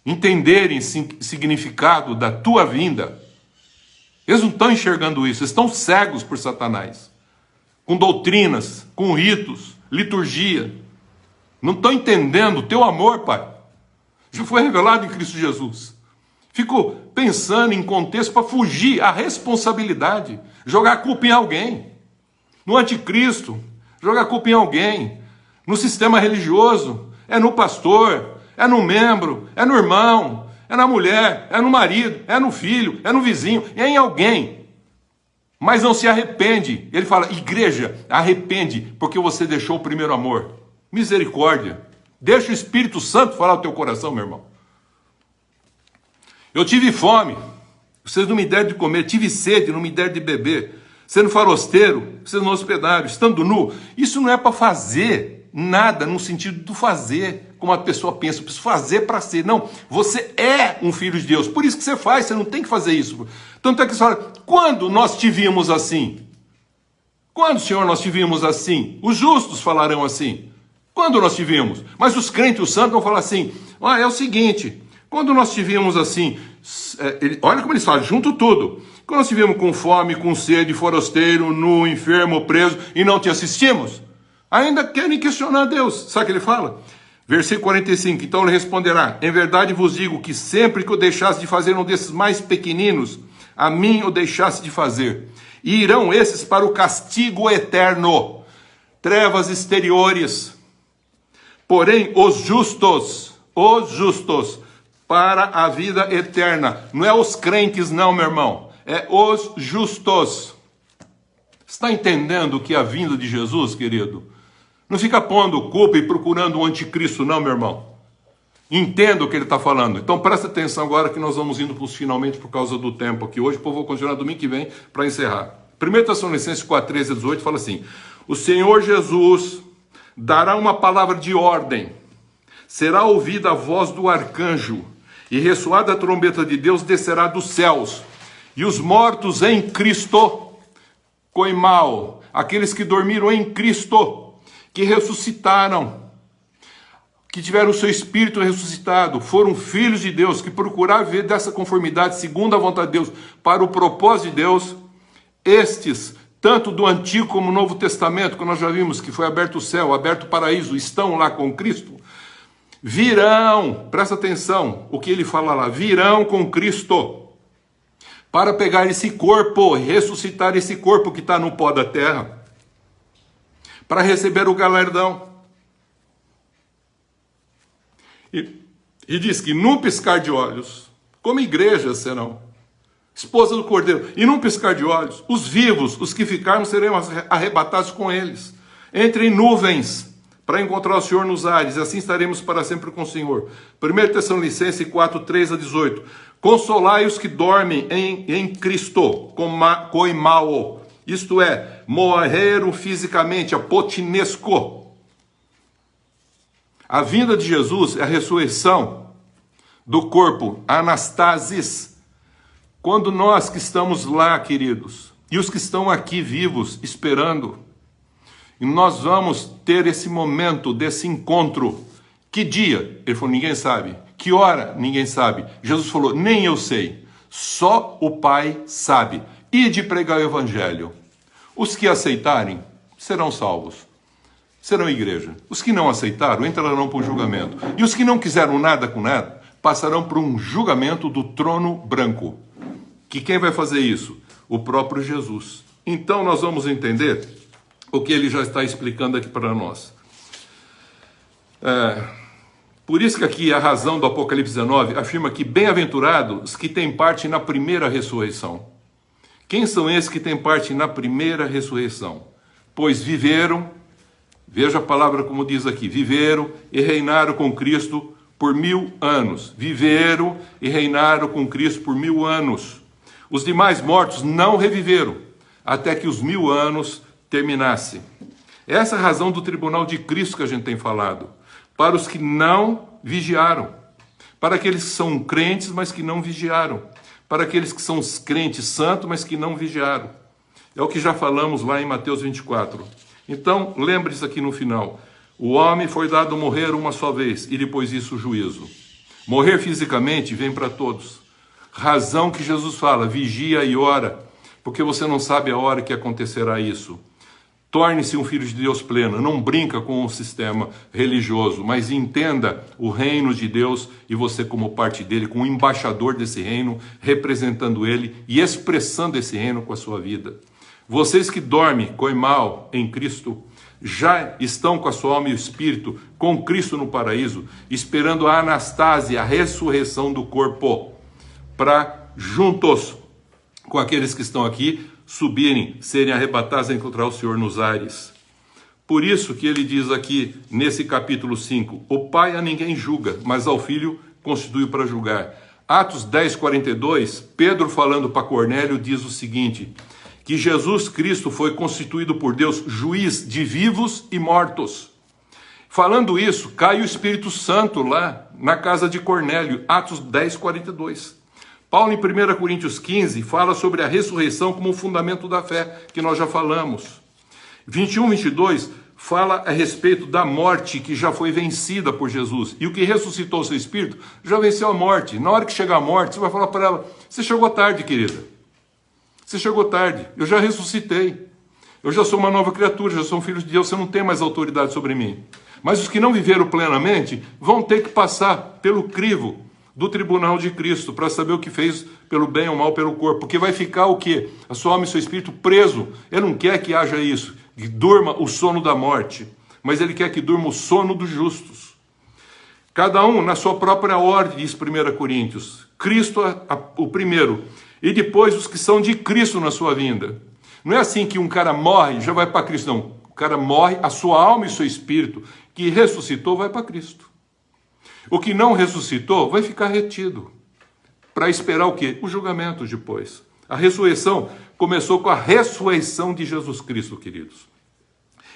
[SPEAKER 2] Entenderem o significado da tua vinda. Eles não estão enxergando isso, eles estão cegos por Satanás. Com doutrinas, com ritos, liturgia. Não estão entendendo o teu amor, Pai. Já foi revelado em Cristo Jesus. Fico pensando em contexto para fugir à responsabilidade. Jogar a culpa em alguém. No anticristo. Jogar a culpa em alguém. No sistema religioso. É no pastor. É no membro. É no irmão. É na mulher. É no marido. É no filho. É no vizinho. É em alguém. Mas não se arrepende. Ele fala, igreja, arrepende, porque você deixou o primeiro amor. Misericórdia. Deixa o Espírito Santo falar no teu coração, meu irmão. Eu tive fome, vocês não me deram de comer. Tive sede, não me deram de beber. Sendo farosteiro, vocês não hospedaram. Estando nu. Isso não é para fazer nada no sentido do fazer, como a pessoa pensa. Eu preciso fazer para ser. Não, você é um filho de Deus. Por isso que você faz, você não tem que fazer isso. Tanto é que você fala, quando nós te vimos assim? Quando, Senhor, nós te vimos assim? Os justos falarão assim. Quando nós te vimos? Mas os crentes, os santos vão falar assim, é o seguinte, quando nós te vimos assim, olha como eles falam, junto tudo. Quando nós te vimos com fome, com sede, forasteiro, nu, enfermo, preso, e não te assistimos, ainda querem questionar Deus. Sabe o que ele fala? Versículo 45, então ele responderá, em verdade vos digo que sempre que eu deixasse de fazer um desses mais pequeninos, a mim o deixasse de fazer. E irão esses para o castigo eterno, trevas exteriores. Porém, os justos, para a vida eterna. Não é os crentes não, meu irmão. É os justos. Está entendendo o que é a vinda de Jesus, querido? Não fica pondo culpa e procurando um anticristo não, meu irmão. Entenda o que ele está falando. Então presta atenção agora que nós vamos indo para os finalmente por causa do tempo aqui. Hoje, eu vou continuar domingo que vem para encerrar. 1 Tessalonicenses 4, 13 a 18 fala assim, o Senhor Jesus dará uma palavra de ordem, será ouvida a voz do arcanjo, e ressoada a trombeta de Deus descerá dos céus, e os mortos em Cristo, coimau, aqueles que dormiram em Cristo, que ressuscitaram, que tiveram o seu espírito ressuscitado, foram filhos de Deus, que procuraram ver dessa conformidade segundo a vontade de Deus, para o propósito de Deus, estes, tanto do Antigo como do Novo Testamento, que nós já vimos que foi aberto o céu, aberto o paraíso, estão lá com Cristo, virão, presta atenção, o que ele fala lá, virão com Cristo, para pegar esse corpo, ressuscitar esse corpo que está no pó da terra, para receber o galardão. E diz que num piscar de olhos, como igreja serão, esposa do Cordeiro, e num piscar de olhos, os vivos, os que ficaram, serão arrebatados com eles, entre nuvens, para encontrar o Senhor nos ares, e assim estaremos para sempre com o Senhor. 1 Tessalonicenses 4, 3 a 18. Consolai os que dormem em Cristo, coimao, isto é, morreram fisicamente, apotinesco. A vinda de Jesus é a ressurreição do corpo, anastasis. Quando nós que estamos lá, queridos, e os que estão aqui vivos, esperando, e nós vamos ter esse momento desse encontro. Que dia? Ele falou, ninguém sabe. Que hora? Ninguém sabe. Jesus falou, nem eu sei. Só o Pai sabe. Ide pregar o Evangelho. Os que aceitarem serão salvos. Serão igreja. Os que não aceitaram entrarão para um julgamento. E os que não quiseram nada com nada, passarão por um julgamento do trono branco. Que quem vai fazer isso? O próprio Jesus. Então nós vamos entender o que ele já está explicando aqui para nós. Por isso que aqui a razão do Apocalipse 19 afirma que bem-aventurados que têm parte na primeira ressurreição. Quem são esses que têm parte na primeira ressurreição? Pois viveram, veja a palavra como diz aqui, viveram e reinaram com Cristo por 1000 anos. Viveram e reinaram com Cristo por 1000 anos. Os demais mortos não reviveram, até que os 1000 anos terminasse. Essa é a razão do tribunal de Cristo que a gente tem falado. Para os que não vigiaram. Para aqueles que são crentes, mas que não vigiaram. Para aqueles que são os crentes santos, mas que não vigiaram. É o que já falamos lá em Mateus 24. Então, lembre-se aqui no final. O homem foi dado morrer uma só vez, e depois disso o juízo. Morrer fisicamente vem para todos. Razão que Jesus fala, vigia e ora, porque você não sabe a hora que acontecerá isso. Torne-se um filho de Deus pleno, não brinca com o sistema religioso, mas entenda o reino de Deus e você como parte dele, como embaixador desse reino, representando ele e expressando esse reino com a sua vida. Vocês que dormem, coimal, em Cristo, já estão com a sua alma e o espírito, com Cristo no paraíso, esperando a anastasia, a ressurreição do corpo, para juntos com aqueles que estão aqui, subirem, serem arrebatados a encontrar o Senhor nos ares. Por isso que ele diz aqui, nesse capítulo 5, o Pai a ninguém julga, mas ao Filho constitui para julgar. Atos 10, 42, Pedro falando para Cornélio diz o seguinte, que Jesus Cristo foi constituído por Deus juiz de vivos e mortos. Falando isso, cai o Espírito Santo lá na casa de Cornélio, Atos 10, 42. Paulo, em 1 Coríntios 15, fala sobre a ressurreição como o fundamento da fé, que nós já falamos. 21, 22, fala a respeito da morte que já foi vencida por Jesus. E o que ressuscitou o seu espírito já venceu a morte. Na hora que chegar a morte, você vai falar para ela, você chegou tarde, querida. Você chegou tarde. Eu já ressuscitei. Eu já sou uma nova criatura, já sou um filho de Deus, você não tem mais autoridade sobre mim. Mas os que não viveram plenamente vão ter que passar pelo crivo do tribunal de Cristo, para saber o que fez pelo bem ou mal pelo corpo, porque vai ficar o quê? A sua alma e seu espírito preso. Ele não quer que haja isso, que durma o sono da morte, mas ele quer que durma o sono dos justos. Cada um na sua própria ordem, diz 1 Coríntios. Cristo o primeiro, e depois os que são de Cristo na sua vinda. Não é assim que um cara morre e já vai para Cristo, não. O cara morre, a sua alma e seu espírito, que ressuscitou, vai para Cristo. O que não ressuscitou vai ficar retido. Para esperar o quê? O julgamento depois. A ressurreição começou com a ressurreição de Jesus Cristo, queridos.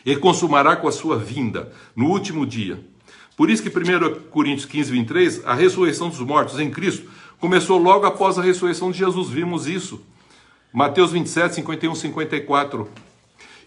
[SPEAKER 2] Ele consumará com a sua vinda no último dia. Por isso que 1 Coríntios 15, 23, a ressurreição dos mortos em Cristo começou logo após a ressurreição de Jesus. Vimos isso. Mateus 27, 51, 54.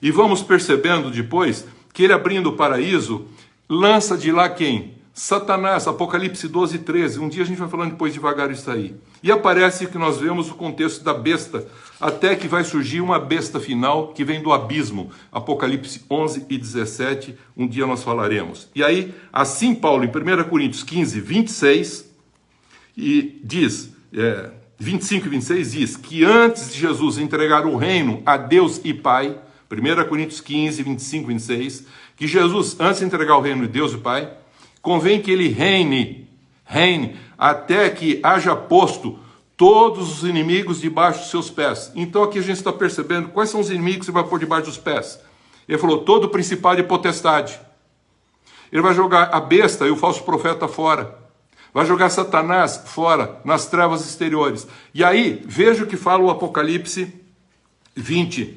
[SPEAKER 2] E vamos percebendo depois que ele, abrindo o paraíso, lança de lá quem? Satanás, Apocalipse 12, 13. Um dia a gente vai falando depois devagar isso aí. E aparece que nós vemos o contexto da besta, até que vai surgir uma besta final que vem do abismo. Apocalipse 11 e 17, um dia nós falaremos. E aí, assim Paulo, em 1 Coríntios 15, 26, e diz, 25 e 26, diz que antes de Jesus entregar o reino a Deus e Pai, 1 Coríntios 15, 25 e 26, que Jesus, antes de entregar o reino de Deus e Pai, convém que ele reine até que haja posto todos os inimigos debaixo dos seus pés. Então aqui a gente está percebendo quais são os inimigos que ele vai pôr debaixo dos pés. Ele falou, todo o principado e potestade. Ele vai jogar a besta e o falso profeta fora. Vai jogar Satanás fora, nas trevas exteriores. E aí, veja o que fala o Apocalipse 20.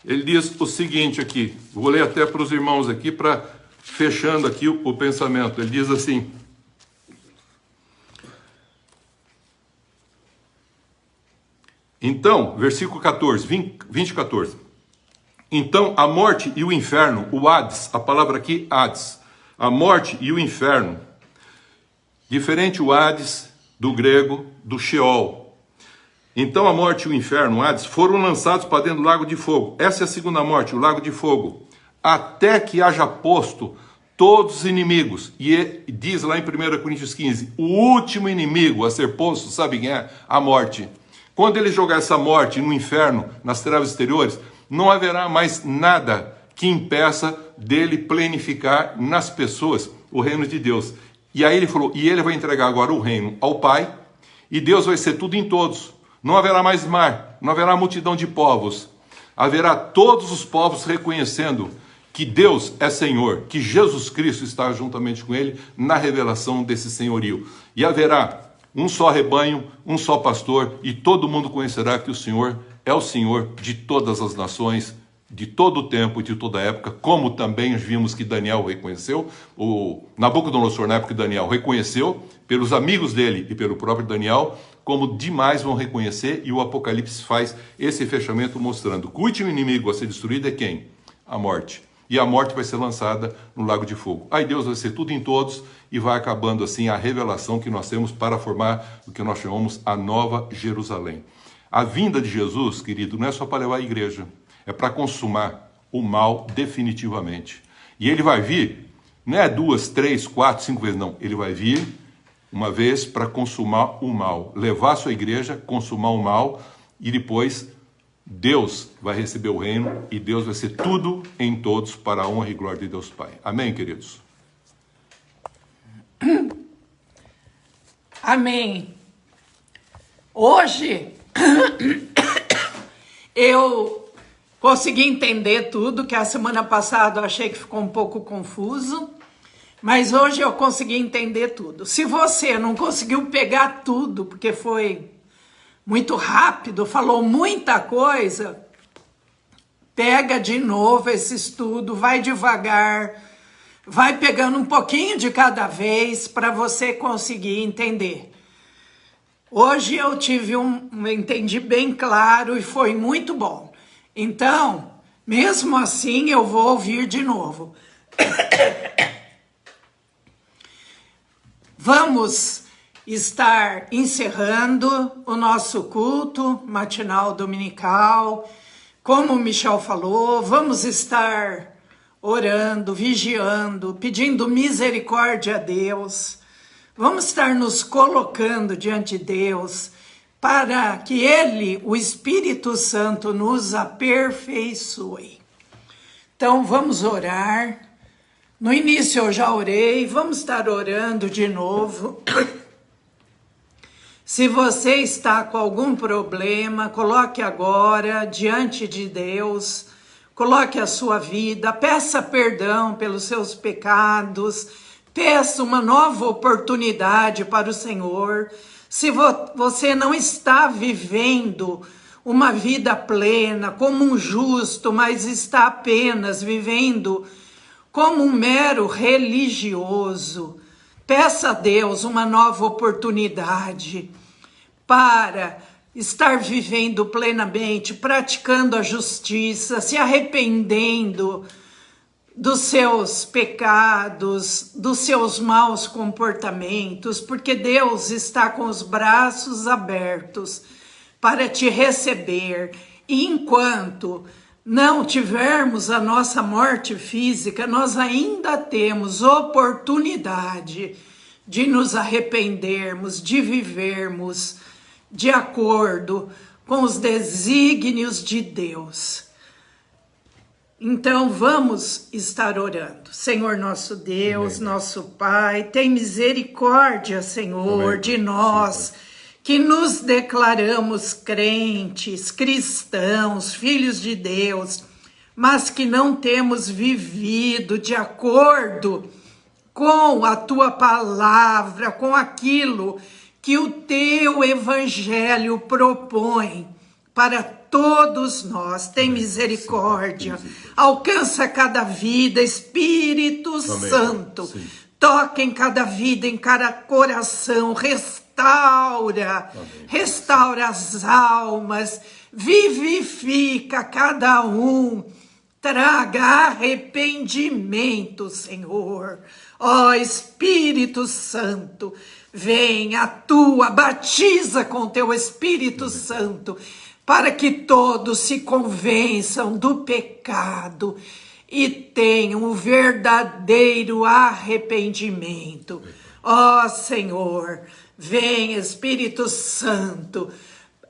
[SPEAKER 2] Ele diz o seguinte aqui, vou ler até para os irmãos aqui, para fechando aqui o pensamento. Ele diz assim, então, versículo 14, 20 e 14. Então, a morte e o inferno, o Hades, a palavra aqui, Hades, a morte e o inferno, diferente o Hades do grego, do Sheol. Então, a morte e o inferno, o Hades, foram lançados para dentro do lago de fogo. Essa é a segunda morte, o lago de fogo. Até que haja posto todos os inimigos. E diz lá em 1 Coríntios 15, o último inimigo a ser posto, sabe quem é? A morte. Quando ele jogar essa morte no inferno, nas trevas exteriores, não haverá mais nada que impeça dele plenificar nas pessoas o reino de Deus. E aí ele falou, e ele vai entregar agora o reino ao Pai, e Deus vai ser tudo em todos. Não haverá mais mar, não haverá multidão de povos. Haverá todos os povos reconhecendo que Deus é Senhor, que Jesus Cristo está juntamente com ele na revelação desse senhorio. E haverá um só rebanho, um só pastor, e todo mundo conhecerá que o Senhor é o Senhor de todas as nações, de todo o tempo e de toda a época, como também vimos que Daniel reconheceu, o Nabucodonosor, na época de Daniel, reconheceu pelos amigos dele e pelo próprio Daniel, como demais vão reconhecer, e o Apocalipse faz esse fechamento mostrando que o último inimigo a ser destruído é quem? A morte. E a morte vai ser lançada no lago de fogo. Aí Deus vai ser tudo em todos e vai acabando assim a revelação que nós temos para formar o que nós chamamos a Nova Jerusalém. A vinda de Jesus, querido, não é só para levar a igreja, é para consumar o mal definitivamente. E ele vai vir, não é 2, 3, 4, 5 vezes, não. Ele vai vir uma vez para consumar o mal, levar a sua igreja, consumar o mal, e depois Deus vai receber o reino e Deus vai ser tudo em todos para a honra e glória de Deus Pai. Amém, queridos?
[SPEAKER 1] Amém. Hoje eu consegui entender tudo, que a semana passada eu achei que ficou um pouco confuso, mas hoje eu consegui entender tudo. Se você não conseguiu pegar tudo, porque foi muito rápido, falou muita coisa, pega de novo esse estudo, vai devagar, vai pegando um pouquinho de cada vez para você conseguir entender. Hoje eu tive entendi bem claro e foi muito bom. Então, mesmo assim, eu vou ouvir de novo. Vamos estar encerrando o nosso culto matinal dominical. Como o Michel falou, vamos estar orando, vigiando, pedindo misericórdia a Deus. Vamos estar nos colocando diante de Deus para que Ele, o Espírito Santo, nos aperfeiçoe. Então vamos orar. No início eu já orei, vamos estar orando de novo. Se você está com algum problema, coloque agora diante de Deus, coloque a sua vida, peça perdão pelos seus pecados, peça uma nova oportunidade para o Senhor. Se você não está vivendo uma vida plena, como um justo, mas está apenas vivendo como um mero religioso, peça a Deus uma nova oportunidade para estar vivendo plenamente, praticando a justiça, se arrependendo dos seus pecados, dos seus maus comportamentos, porque Deus está com os braços abertos para te receber. E enquanto não tivermos a nossa morte física, nós ainda temos oportunidade de nos arrependermos, de vivermos de acordo com os desígnios de Deus. Então vamos estar orando. Senhor nosso Deus, amém, nosso Pai, tem misericórdia, Senhor, amém, de nós, sim, que nos declaramos crentes, cristãos, filhos de Deus, mas que não temos vivido de acordo com a Tua palavra, com aquilo que o Teu Evangelho propõe para todos nós. Tem misericórdia, alcança cada vida, Espírito amém, Santo, sim, toca em cada vida, em cada coração, restaura, amém, restaura as almas, vivifica cada um, traga arrependimento, Senhor. Ó Espírito Santo, vem, atua, batiza com Teu Espírito Santo, para que todos se convençam do pecado e tenham o verdadeiro arrependimento. Ó Senhor, vem Espírito Santo,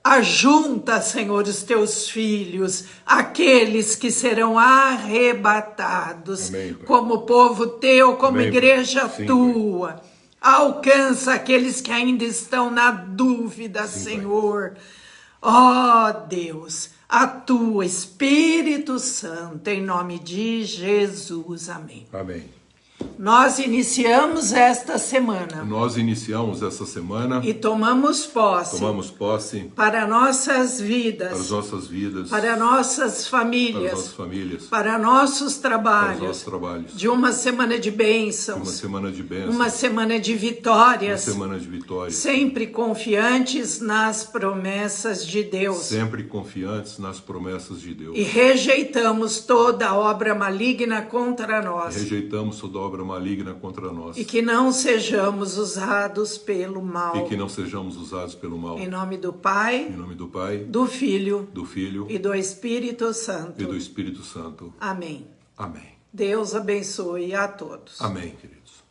[SPEAKER 1] ajunta, Senhor, os Teus filhos, aqueles que serão arrebatados, amém, como povo Teu, como amém, igreja sim, Tua. Alcança aqueles que ainda estão na dúvida, sim, Senhor. Ó Deus, atua, Espírito Santo, em nome de Jesus. Amém.
[SPEAKER 2] Amém.
[SPEAKER 1] Nós iniciamos esta semana
[SPEAKER 2] Nós iniciamos essa semana
[SPEAKER 1] e tomamos posse
[SPEAKER 2] para
[SPEAKER 1] nossas
[SPEAKER 2] as
[SPEAKER 1] vidas,
[SPEAKER 2] nossas vidas,
[SPEAKER 1] para nossas
[SPEAKER 2] para as
[SPEAKER 1] famílias,
[SPEAKER 2] nossas famílias,
[SPEAKER 1] para nossos
[SPEAKER 2] para os
[SPEAKER 1] trabalhos,
[SPEAKER 2] nossos trabalhos.
[SPEAKER 1] de uma semana de
[SPEAKER 2] Uma
[SPEAKER 1] bênçãos,
[SPEAKER 2] semana de bênçãos,
[SPEAKER 1] uma semana de
[SPEAKER 2] uma
[SPEAKER 1] vitórias,
[SPEAKER 2] semana de vitórias.
[SPEAKER 1] sempre confiantes nas promessas de Deus.
[SPEAKER 2] Sempre confiantes nas promessas de Deus.
[SPEAKER 1] E rejeitamos toda obra maligna contra nós.
[SPEAKER 2] Rejeitamos toda obra maligna contra nós.
[SPEAKER 1] E que não sejamos usados pelo mal.
[SPEAKER 2] E que não sejamos usados pelo mal.
[SPEAKER 1] Em nome do Pai,
[SPEAKER 2] Em nome do Pai,
[SPEAKER 1] do Filho
[SPEAKER 2] do Filho
[SPEAKER 1] e do Espírito Santo.
[SPEAKER 2] e do Espírito Santo.
[SPEAKER 1] Amém.
[SPEAKER 2] Amém.
[SPEAKER 1] Deus abençoe a todos.
[SPEAKER 2] Amém, queridos.